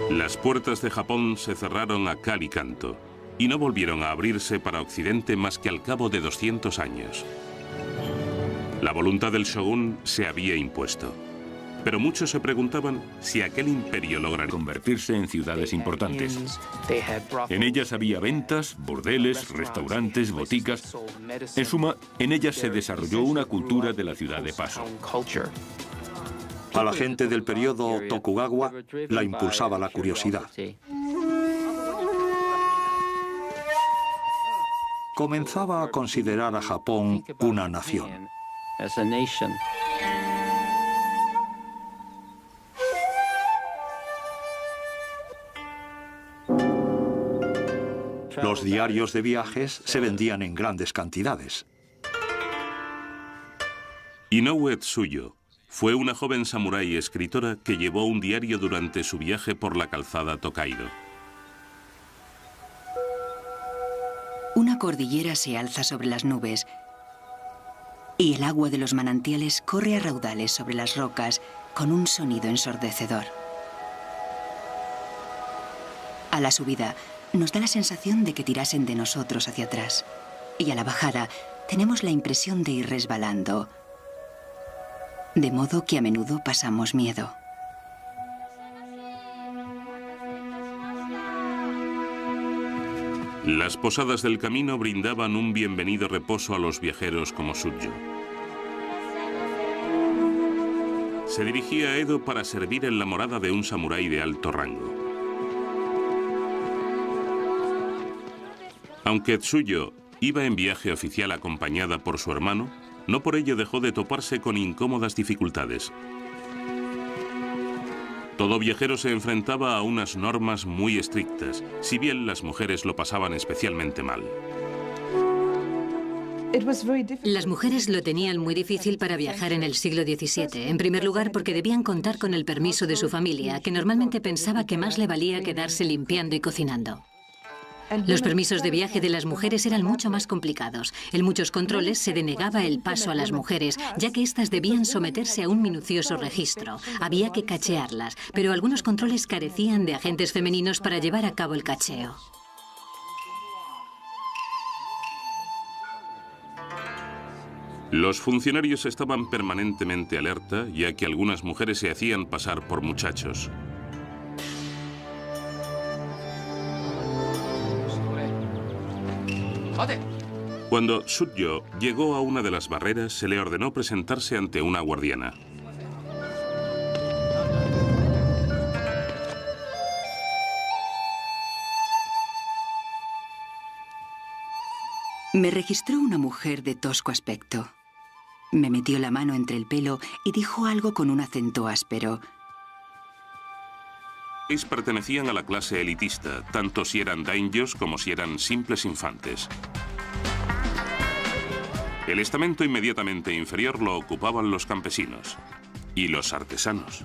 Las puertas de Japón se cerraron a cal y canto y no volvieron a abrirse para Occidente más que al cabo de 200 años. La voluntad del shogun se había impuesto, pero muchos se preguntaban si aquel imperio lograría convertirse en ciudades importantes. En ellas había ventas, burdeles, restaurantes, boticas. En suma, en ellas se desarrolló una cultura de la ciudad de paso. A la gente del periodo Tokugawa la impulsaba la curiosidad. Comenzaba a considerar a Japón una nación. Los diarios de viajes se vendían en grandes cantidades. Inoue Tsuyo fue una joven samurái escritora que llevó un diario durante su viaje por la calzada Tokaido. Una cordillera se alza sobre las nubes y el agua de los manantiales corre a raudales sobre las rocas con un sonido ensordecedor. A la subida, nos da la sensación de que tirasen de nosotros hacia atrás. Y a la bajada, tenemos la impresión de ir resbalando. De modo que a menudo pasamos miedo. Las posadas del camino brindaban un bienvenido reposo a los viajeros como Sutjo. Se dirigía a Edo para servir en la morada de un samurái de alto rango. Aunque Tsuyo iba en viaje oficial acompañada por su hermano, no por ello dejó de toparse con incómodas dificultades. Todo viajero se enfrentaba a unas normas muy estrictas, si bien las mujeres lo pasaban especialmente mal. Las mujeres lo tenían muy difícil para viajar en el siglo XVII, en primer lugar porque debían contar con el permiso de su familia, que normalmente pensaba que más le valía quedarse limpiando y cocinando. Los permisos de viaje de las mujeres eran mucho más complicados. En muchos controles se denegaba el paso a las mujeres, ya que éstas debían someterse a un minucioso registro. Había que cachearlas, pero algunos controles carecían de agentes femeninos para llevar a cabo el cacheo. Los funcionarios estaban permanentemente alerta, ya que algunas mujeres se hacían pasar por muchachos. Cuando Sutjo llegó a una de las barreras, se le ordenó presentarse ante una guardiana. Me registró una mujer de tosco aspecto. Me metió la mano entre el pelo y dijo algo con un acento áspero. Pertenecían a la clase elitista, tanto si eran daimyos como si eran simples infantes. El estamento inmediatamente inferior lo ocupaban los campesinos y los artesanos.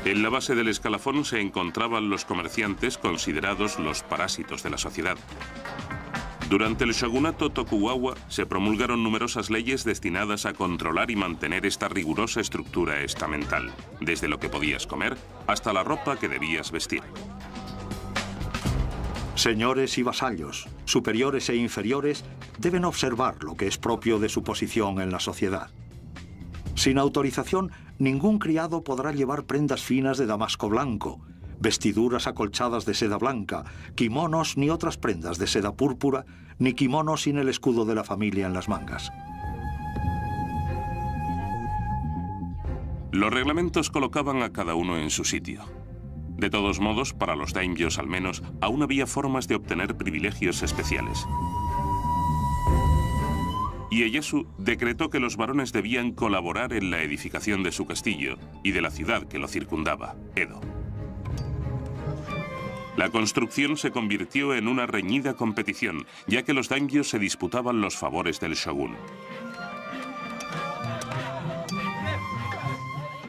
En la base del escalafón se encontraban los comerciantes, considerados los parásitos de la sociedad. Durante el shogunato Tokugawa se promulgaron numerosas leyes destinadas a controlar y mantener esta rigurosa estructura estamental, desde lo que podías comer hasta la ropa que debías vestir. Señores y vasallos, superiores e inferiores, deben observar lo que es propio de su posición en la sociedad. Sin autorización, ningún criado podrá llevar prendas finas de damasco blanco, vestiduras acolchadas de seda blanca, kimonos ni otras prendas de seda púrpura, ni kimonos sin el escudo de la familia en las mangas. Los reglamentos colocaban a cada uno en su sitio. De todos modos, para los daimyos al menos, aún había formas de obtener privilegios especiales. Ieyasu decretó que los varones debían colaborar en la edificación de su castillo y de la ciudad que lo circundaba, Edo. La construcción se convirtió en una reñida competición, ya que los daimyos se disputaban los favores del shogun.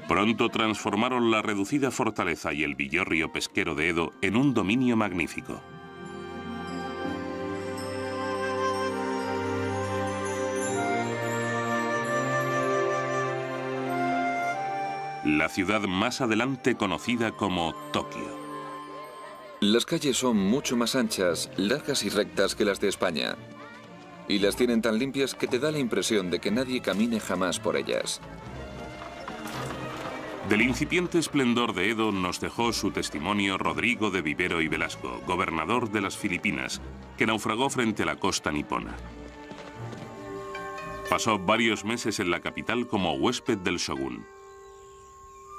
Pronto transformaron la reducida fortaleza y el villorrio pesquero de Edo en un dominio magnífico. La ciudad más adelante conocida como Tokio. Las calles son mucho más anchas, largas y rectas que las de España. Y las tienen tan limpias que te da la impresión de que nadie camine jamás por ellas. Del incipiente esplendor de Edo nos dejó su testimonio Rodrigo de Vivero y Velasco, gobernador de las Filipinas, que naufragó frente a la costa nipona. Pasó varios meses en la capital como huésped del shogun.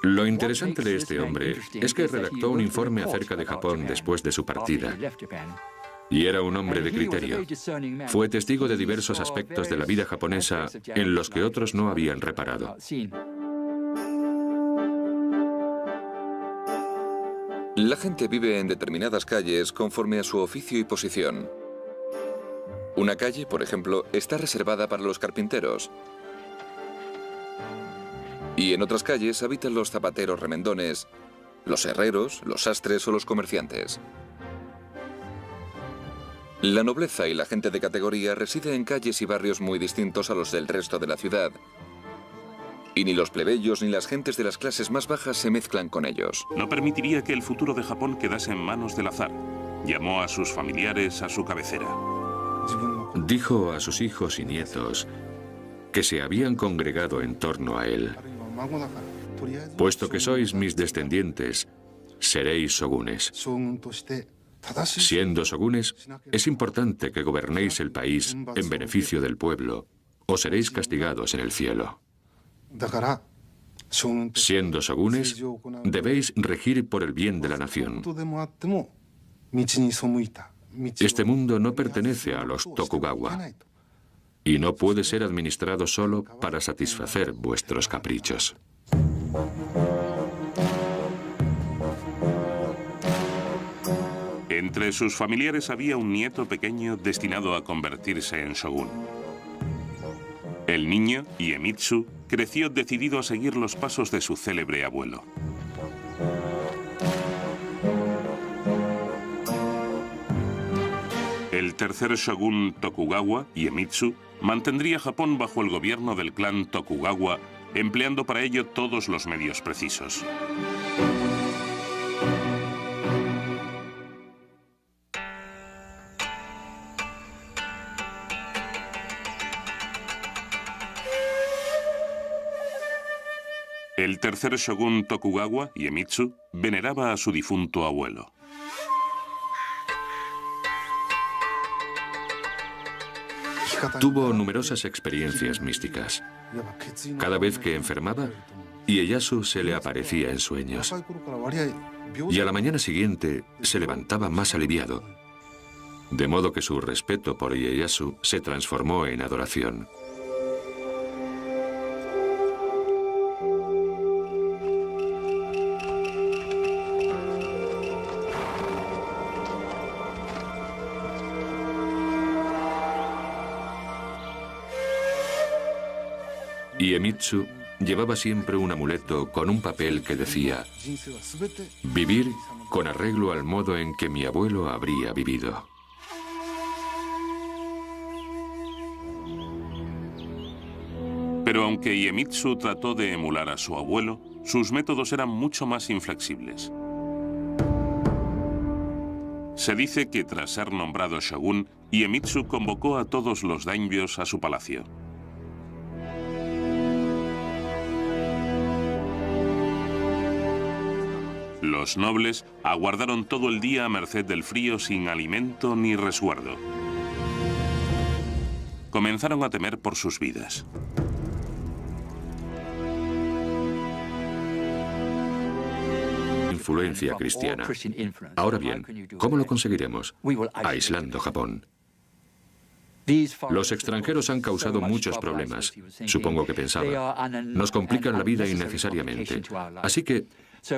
Lo interesante de este hombre es que redactó un informe acerca de Japón después de su partida. Y era un hombre de criterio. Fue testigo de diversos aspectos de la vida japonesa en los que otros no habían reparado. La gente vive en determinadas calles conforme a su oficio y posición. Una calle, por ejemplo, está reservada para los carpinteros. Y en otras calles habitan los zapateros remendones, los herreros, los sastres o los comerciantes. La nobleza y la gente de categoría reside en calles y barrios muy distintos a los del resto de la ciudad. Y ni los plebeyos ni las gentes de las clases más bajas se mezclan con ellos. No permitiría que el futuro de Japón quedase en manos del azar. Llamó a sus familiares a su cabecera. Dijo a sus hijos y nietos que se habían congregado en torno a él. Puesto que sois mis descendientes, seréis shogunes. Siendo shogunes, es importante que gobernéis el país en beneficio del pueblo, o seréis castigados en el cielo. Siendo shogunes, debéis regir por el bien de la nación. Este mundo no pertenece a los Tokugawa y no puede ser administrado solo para satisfacer vuestros caprichos. Entre sus familiares había un nieto pequeño destinado a convertirse en shogun. El niño, Iemitsu, creció decidido a seguir los pasos de su célebre abuelo. El tercer shogun Tokugawa, Iemitsu, mantendría Japón bajo el gobierno del clan Tokugawa, empleando para ello todos los medios precisos. El tercer shogun Tokugawa, Iemitsu, veneraba a su difunto abuelo. Tuvo numerosas experiencias místicas. Cada vez que enfermaba, Ieyasu se le aparecía en sueños. Y a la mañana siguiente se levantaba más aliviado, de modo que su respeto por Ieyasu se transformó en adoración. Iemitsu llevaba siempre un amuleto con un papel que decía: vivir con arreglo al modo en que mi abuelo habría vivido. Pero aunque Iemitsu trató de emular a su abuelo, sus métodos eran mucho más inflexibles. Se dice que tras ser nombrado shogun, Iemitsu convocó a todos los daimyos a su palacio. Los nobles aguardaron todo el día a merced del frío sin alimento ni resguardo. Comenzaron a temer por sus vidas. Influencia cristiana. Ahora bien, ¿cómo lo conseguiremos? Aislando Japón. Los extranjeros han causado muchos problemas. Supongo que pensaba, nos complican la vida innecesariamente. Así que,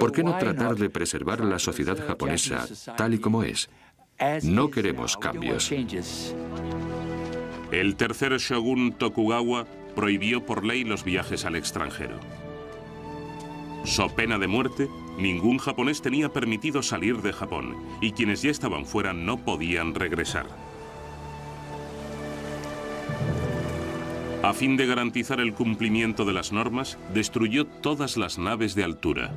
¿por qué no tratar de preservar la sociedad japonesa tal y como es? No queremos cambios. El tercer shogun Tokugawa prohibió por ley los viajes al extranjero. So pena de muerte, ningún japonés tenía permitido salir de Japón, y quienes ya estaban fuera no podían regresar. A fin de garantizar el cumplimiento de las normas, destruyó todas las naves de altura.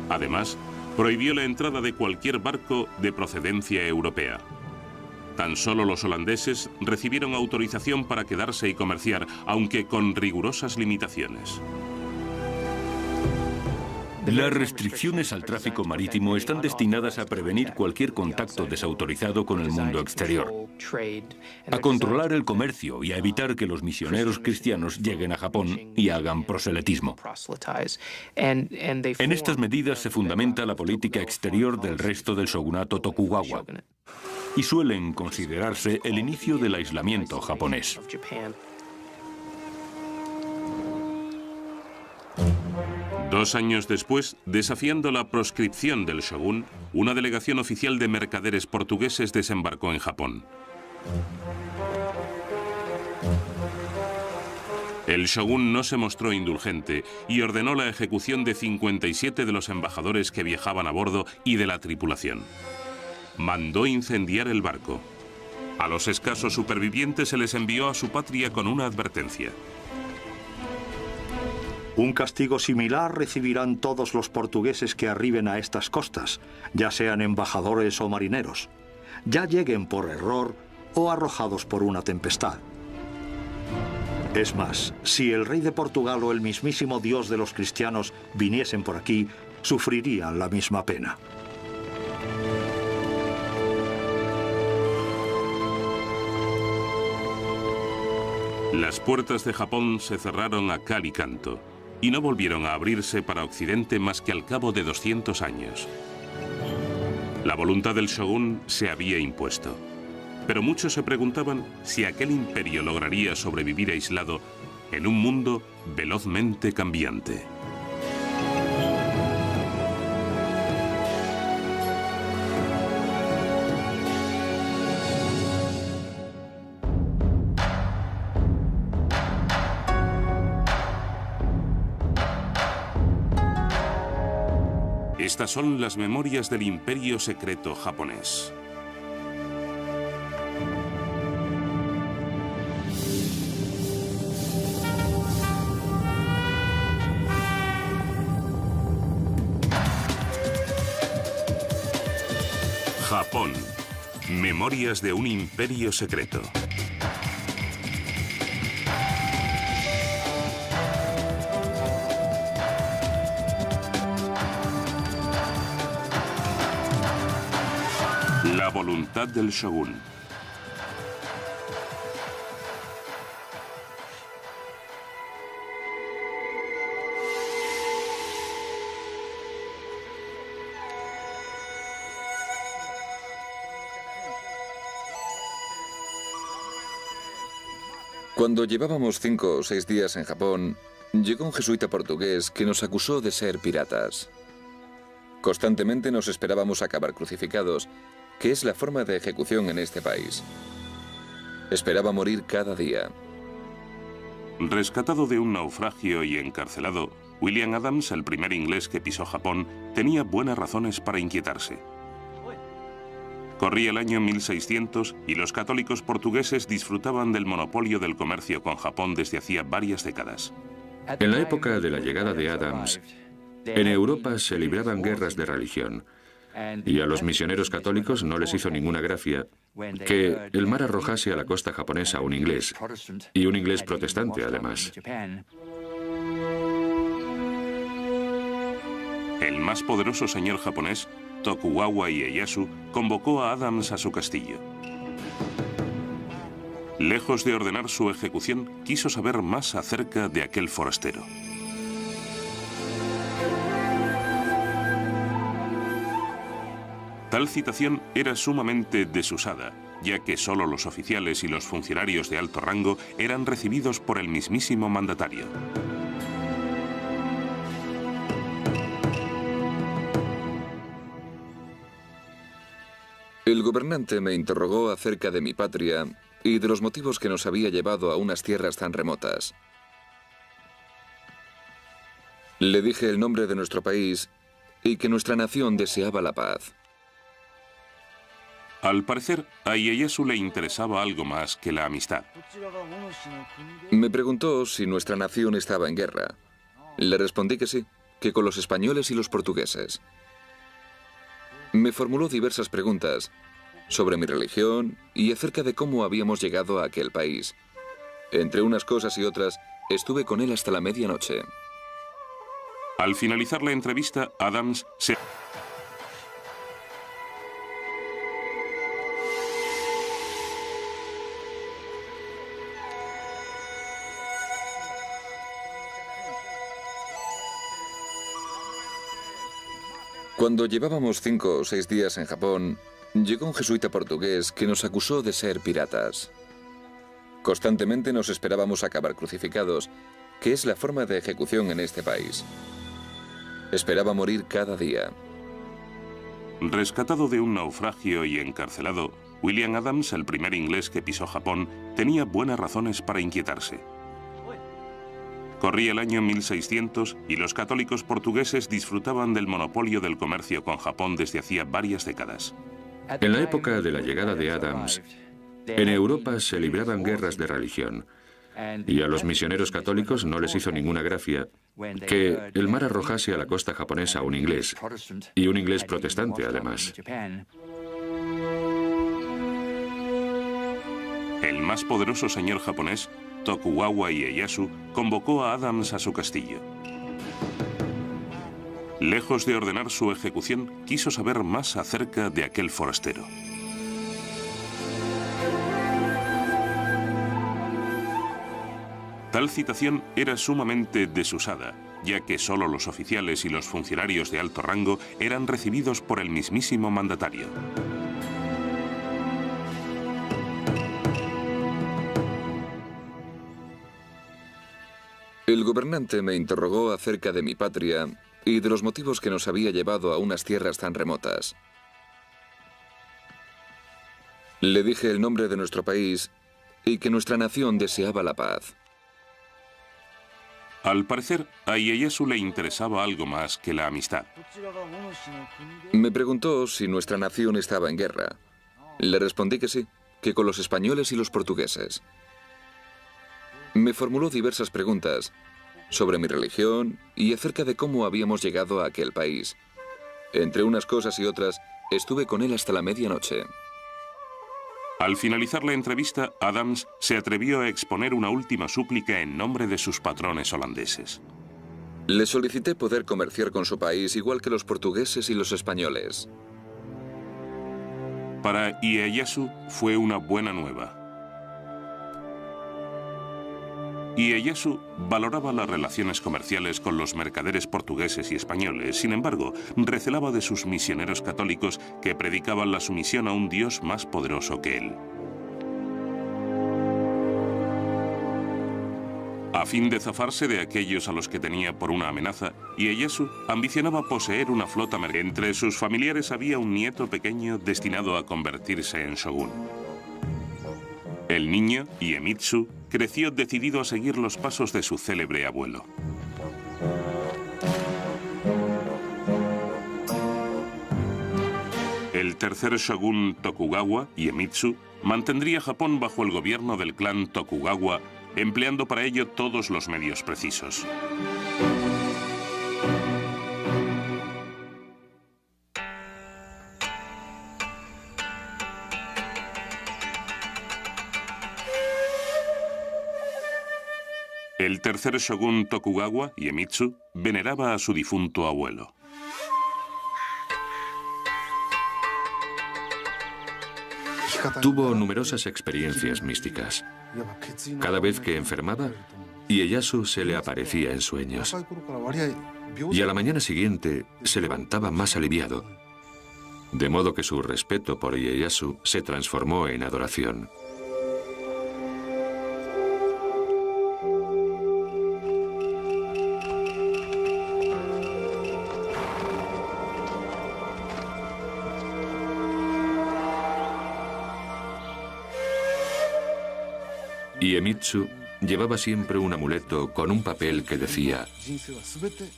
Además, prohibió la entrada de cualquier barco de procedencia europea. Tan solo los holandeses recibieron autorización para quedarse y comerciar, aunque con rigurosas limitaciones. Las restricciones al tráfico marítimo están destinadas a prevenir cualquier contacto desautorizado con el mundo exterior, a controlar el comercio y a evitar que los misioneros cristianos lleguen a Japón y hagan proselitismo. En estas medidas se fundamenta la política exterior del resto del shogunato Tokugawa y suelen considerarse el inicio del aislamiento japonés. Dos años después, desafiando la proscripción del shogun, una delegación oficial de mercaderes portugueses desembarcó en Japón. El shogun no se mostró indulgente y ordenó la ejecución de 57 de los embajadores que viajaban a bordo y de la tripulación. Mandó incendiar el barco. A los escasos supervivientes se les envió a su patria con una advertencia. Un castigo similar recibirán todos los portugueses que arriben a estas costas, ya sean embajadores o marineros, ya lleguen por error o arrojados por una tempestad. Es más, si el rey de Portugal o el mismísimo Dios de los cristianos viniesen por aquí, sufrirían la misma pena. Las puertas de Japón se cerraron a cal y canto y no volvieron a abrirse para Occidente más que al cabo de 200 años. La voluntad del shōgun se había impuesto, pero muchos se preguntaban si aquel imperio lograría sobrevivir aislado en un mundo velozmente cambiante. Estas son las memorias del imperio secreto japonés. Japón. Memorias de un imperio secreto. La voluntad del shōgun. Cuando llevábamos 5 o 6 días en Japón, llegó un jesuita portugués que nos acusó de ser piratas. Constantemente nos esperábamos acabar crucificados, que es la forma de ejecución en este país. Esperaba morir cada día. Rescatado de un naufragio y encarcelado, William Adams, el primer inglés que pisó Japón, tenía buenas razones para inquietarse. Corría el año 1600 y los católicos portugueses disfrutaban del monopolio del comercio con Japón desde hacía varias décadas. En la época de la llegada de Adams, en Europa se libraban guerras de religión, y a los misioneros católicos no les hizo ninguna gracia que el mar arrojase a la costa japonesa a un inglés, y un inglés protestante además. El más poderoso señor japonés, Tokugawa Ieyasu, convocó a Adams a su castillo. Lejos de ordenar su ejecución, quiso saber más acerca de aquel forastero. Tal citación era sumamente desusada, ya que solo los oficiales y los funcionarios de alto rango eran recibidos por el mismísimo mandatario. El gobernante me interrogó acerca de mi patria y de los motivos que nos había llevado a unas tierras tan remotas. Le dije el nombre de nuestro país y que nuestra nación deseaba la paz. Al parecer, a Ieyasu le interesaba algo más que la amistad. Me preguntó si nuestra nación estaba en guerra. Le respondí que sí, que con los españoles y los portugueses. Me formuló diversas preguntas sobre mi religión y acerca de cómo habíamos llegado a aquel país. Entre unas cosas y otras, estuve con él hasta la medianoche. Al finalizar la entrevista, Adams se... Cuando llevábamos 5 o 6 días en Japón, llegó un jesuita portugués que nos acusó de ser piratas. Constantemente nos esperábamos acabar crucificados, que es la forma de ejecución en este país. Esperaba morir cada día. Rescatado de un naufragio y encarcelado, William Adams, el primer inglés que pisó Japón, tenía buenas razones para inquietarse. Corría el año 1600 y los católicos portugueses disfrutaban del monopolio del comercio con Japón desde hacía varias décadas. En la época de la llegada de Adams, en Europa se libraban guerras de religión, y a los misioneros católicos no les hizo ninguna gracia que el mar arrojase a la costa japonesa un inglés, y un inglés protestante además. El más poderoso señor japonés, Tokugawa Ieyasu, convocó a Adams a su castillo. Lejos de ordenar su ejecución, quiso saber más acerca de aquel forastero. Tal citación era sumamente desusada, ya que solo los oficiales y los funcionarios de alto rango eran recibidos por el mismísimo mandatario. El gobernante me interrogó acerca de mi patria y de los motivos que nos había llevado a unas tierras tan remotas. Le dije el nombre de nuestro país y que nuestra nación deseaba la paz. Al parecer, a Ieyasu le interesaba algo más que la amistad. Me preguntó si nuestra nación estaba en guerra. Le respondí que sí, que con los españoles y los portugueses. Me formuló diversas preguntas sobre mi religión y acerca de cómo habíamos llegado a aquel país. Entre unas cosas y otras, estuve con él hasta la medianoche. Al finalizar la entrevista, Adams se atrevió a exponer una última súplica en nombre de sus patrones holandeses. Le solicité poder comerciar con su país igual que los portugueses y los españoles. Para Ieyasu fue una buena nueva. Ieyasu valoraba las relaciones comerciales con los mercaderes portugueses y españoles. Sin embargo, recelaba de sus misioneros católicos que predicaban la sumisión a un Dios más poderoso que él. A fin de zafarse de aquellos a los que tenía por una amenaza, Ieyasu ambicionaba poseer una flota mercante. Entre sus familiares había un nieto pequeño destinado a convertirse en shogun. El niño, Iemitsu, creció decidido a seguir los pasos de su célebre abuelo. El tercer shogun Tokugawa, Iemitsu, mantendría Japón bajo el gobierno del clan Tokugawa, empleando para ello todos los medios precisos. El tercer shogun Tokugawa, Iemitsu, veneraba a su difunto abuelo. Tuvo numerosas experiencias místicas. Cada vez que enfermaba, Ieyasu se le aparecía en sueños. Y a la mañana siguiente se levantaba más aliviado. De modo que su respeto por Ieyasu se transformó en adoración. Iemitsu llevaba siempre un amuleto con un papel que decía: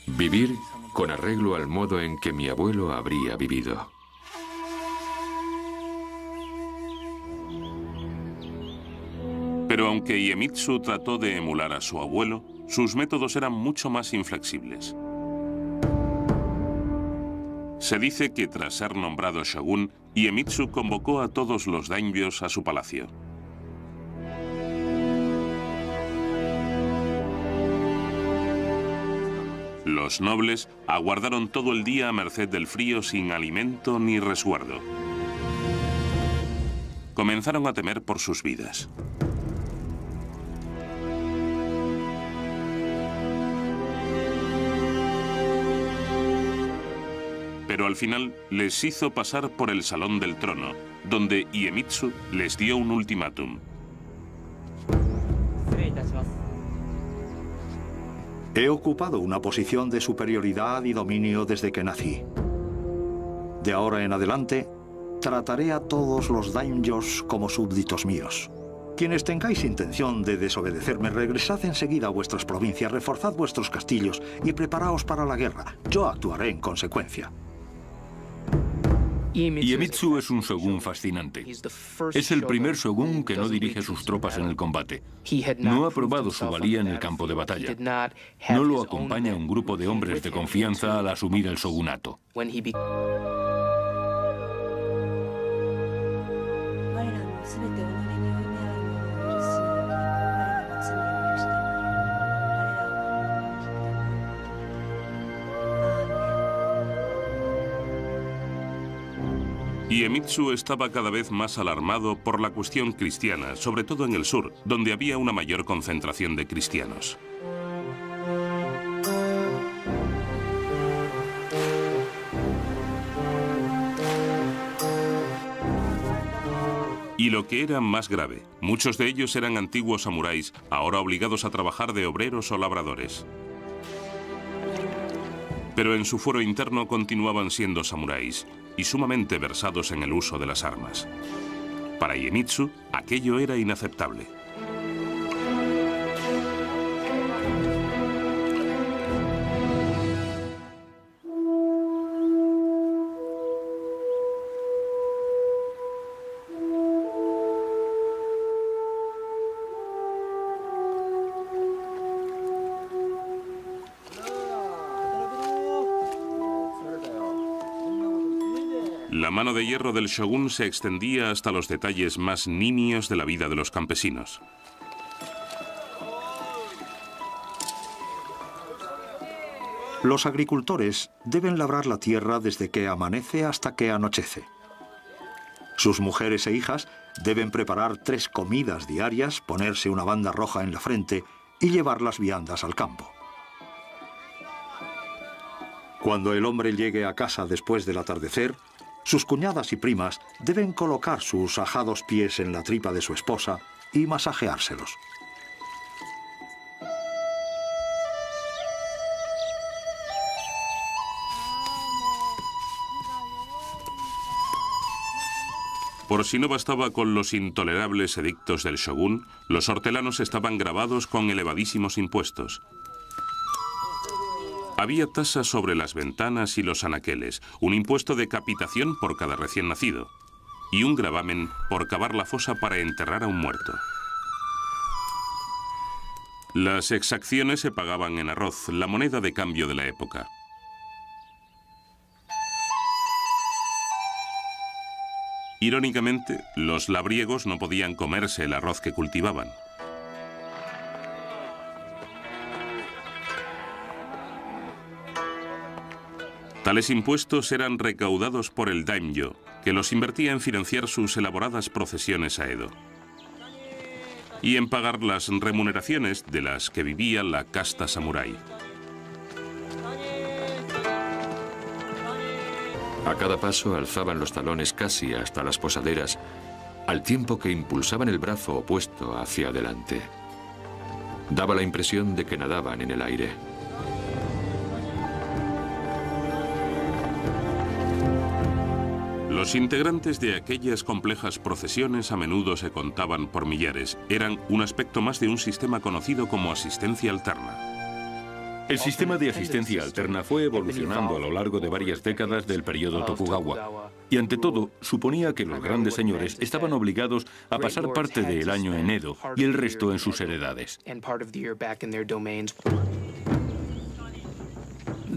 vivir con arreglo al modo en que mi abuelo habría vivido. Pero aunque Iemitsu trató de emular a su abuelo, sus métodos eran mucho más inflexibles. Se dice que tras ser nombrado shogun, Iemitsu convocó a todos los daimyos a su palacio. Los nobles aguardaron todo el día a merced del frío sin alimento ni resguardo. Comenzaron a temer por sus vidas. Pero al final les hizo pasar por el salón del trono, donde Iemitsu les dio un ultimátum. He ocupado una posición de superioridad y dominio desde que nací. De ahora en adelante, trataré a todos los daimyos como súbditos míos. Quienes tengáis intención de desobedecerme, regresad enseguida a vuestras provincias, reforzad vuestros castillos y preparaos para la guerra. Yo actuaré en consecuencia. Iemitsu es un shogun fascinante. Es el primer shogun que no dirige sus tropas en el combate. No ha probado su valía en el campo de batalla. No lo acompaña un grupo de hombres de confianza al asumir el shogunato. Iemitsu estaba cada vez más alarmado por la cuestión cristiana, sobre todo en el sur, donde había una mayor concentración de cristianos. Y lo que era más grave, muchos de ellos eran antiguos samuráis, ahora obligados a trabajar de obreros o labradores. Pero en su fuero interno continuaban siendo samuráis y sumamente versados en el uso de las armas. Para Iemitsu, aquello era inaceptable. La mano de hierro del shogun se extendía hasta los detalles más nimios de la vida de los campesinos. Los agricultores deben labrar la tierra desde que amanece hasta que anochece. Sus mujeres e hijas deben preparar 3 comidas diarias, ponerse una banda roja en la frente y llevar las viandas al campo. Cuando el hombre llegue a casa después del atardecer, sus cuñadas y primas deben colocar sus ajados pies en la tripa de su esposa y masajeárselos. Por si no bastaba con los intolerables edictos del shogun, los hortelanos estaban gravados con elevadísimos impuestos. Había tasas sobre las ventanas y los anaqueles, un impuesto de capitación por cada recién nacido y un gravamen por cavar la fosa para enterrar a un muerto. Las exacciones se pagaban en arroz, la moneda de cambio de la época. Irónicamente, los labriegos no podían comerse el arroz que cultivaban. Tales impuestos eran recaudados por el daimyo, que los invertía en financiar sus elaboradas procesiones a Edo y en pagar las remuneraciones de las que vivía la casta samurái. A cada paso alzaban los talones casi hasta las posaderas, al tiempo que impulsaban el brazo opuesto hacia adelante. Daba la impresión de que nadaban en el aire. Los integrantes de aquellas complejas procesiones a menudo se contaban por millares. Eran un aspecto más de un sistema conocido como asistencia alterna. El sistema de asistencia alterna fue evolucionando a lo largo de varias décadas del periodo Tokugawa. Y ante todo, suponía que los grandes señores estaban obligados a pasar parte del año en Edo y el resto en sus heredades.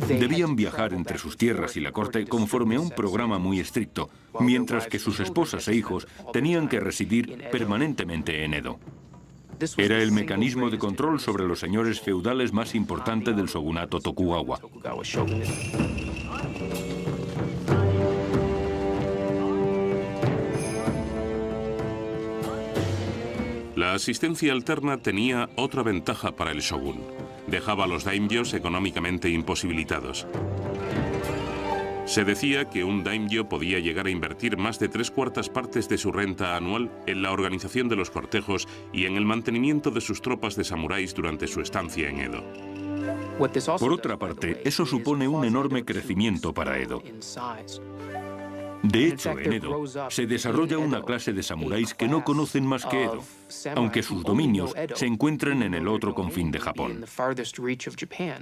Debían viajar entre sus tierras y la corte conforme a un programa muy estricto, mientras que sus esposas e hijos tenían que residir permanentemente en Edo. Era el mecanismo de control sobre los señores feudales más importante del shogunato Tokugawa. La asistencia alterna tenía otra ventaja para el shogun. Dejaba a los daimyos económicamente imposibilitados. Se decía que un daimyo podía llegar a invertir más de 3/4 partes de su renta anual en la organización de los cortejos y en el mantenimiento de sus tropas de samuráis durante su estancia en Edo. Por otra parte, eso supone un enorme crecimiento para Edo. De hecho, en Edo se desarrolla una clase de samuráis que no conocen más que Edo, aunque sus dominios se encuentran en el otro confín de Japón.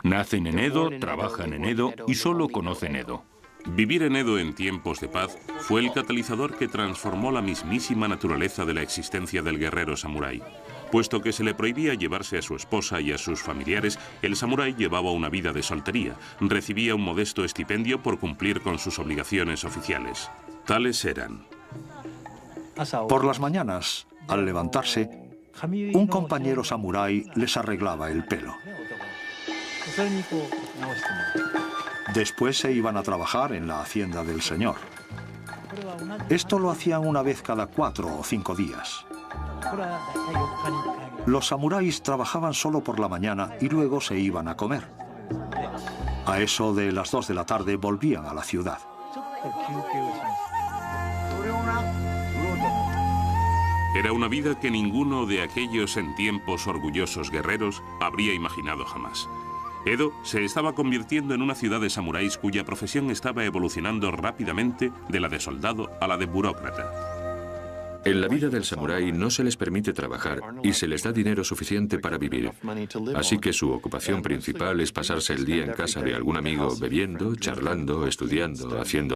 Nacen en Edo, trabajan en Edo y solo conocen Edo. Vivir en Edo en tiempos de paz fue el catalizador que transformó la mismísima naturaleza de la existencia del guerrero samurái. Puesto que se le prohibía llevarse a su esposa y a sus familiares, el samurái llevaba una vida de soltería, recibía un modesto estipendio por cumplir con sus obligaciones oficiales. Tales eran: Por las mañanas, al levantarse, un compañero samurái les arreglaba el pelo. Después se iban a trabajar en la hacienda del señor. Esto lo hacían una vez cada 4 o 5 días. Los samuráis trabajaban solo por la mañana y luego se iban a comer. A eso de las 2 de la tarde volvían a la ciudad. Era una vida que ninguno de aquellos en tiempos orgullosos guerreros habría imaginado jamás. Edo se estaba convirtiendo en una ciudad de samuráis cuya profesión estaba evolucionando rápidamente de la de soldado a la de burócrata. En la vida del samurái no se les permite trabajar y se les da dinero suficiente para vivir. Así que su ocupación principal es pasarse el día en casa de algún amigo bebiendo, charlando, estudiando, haciendo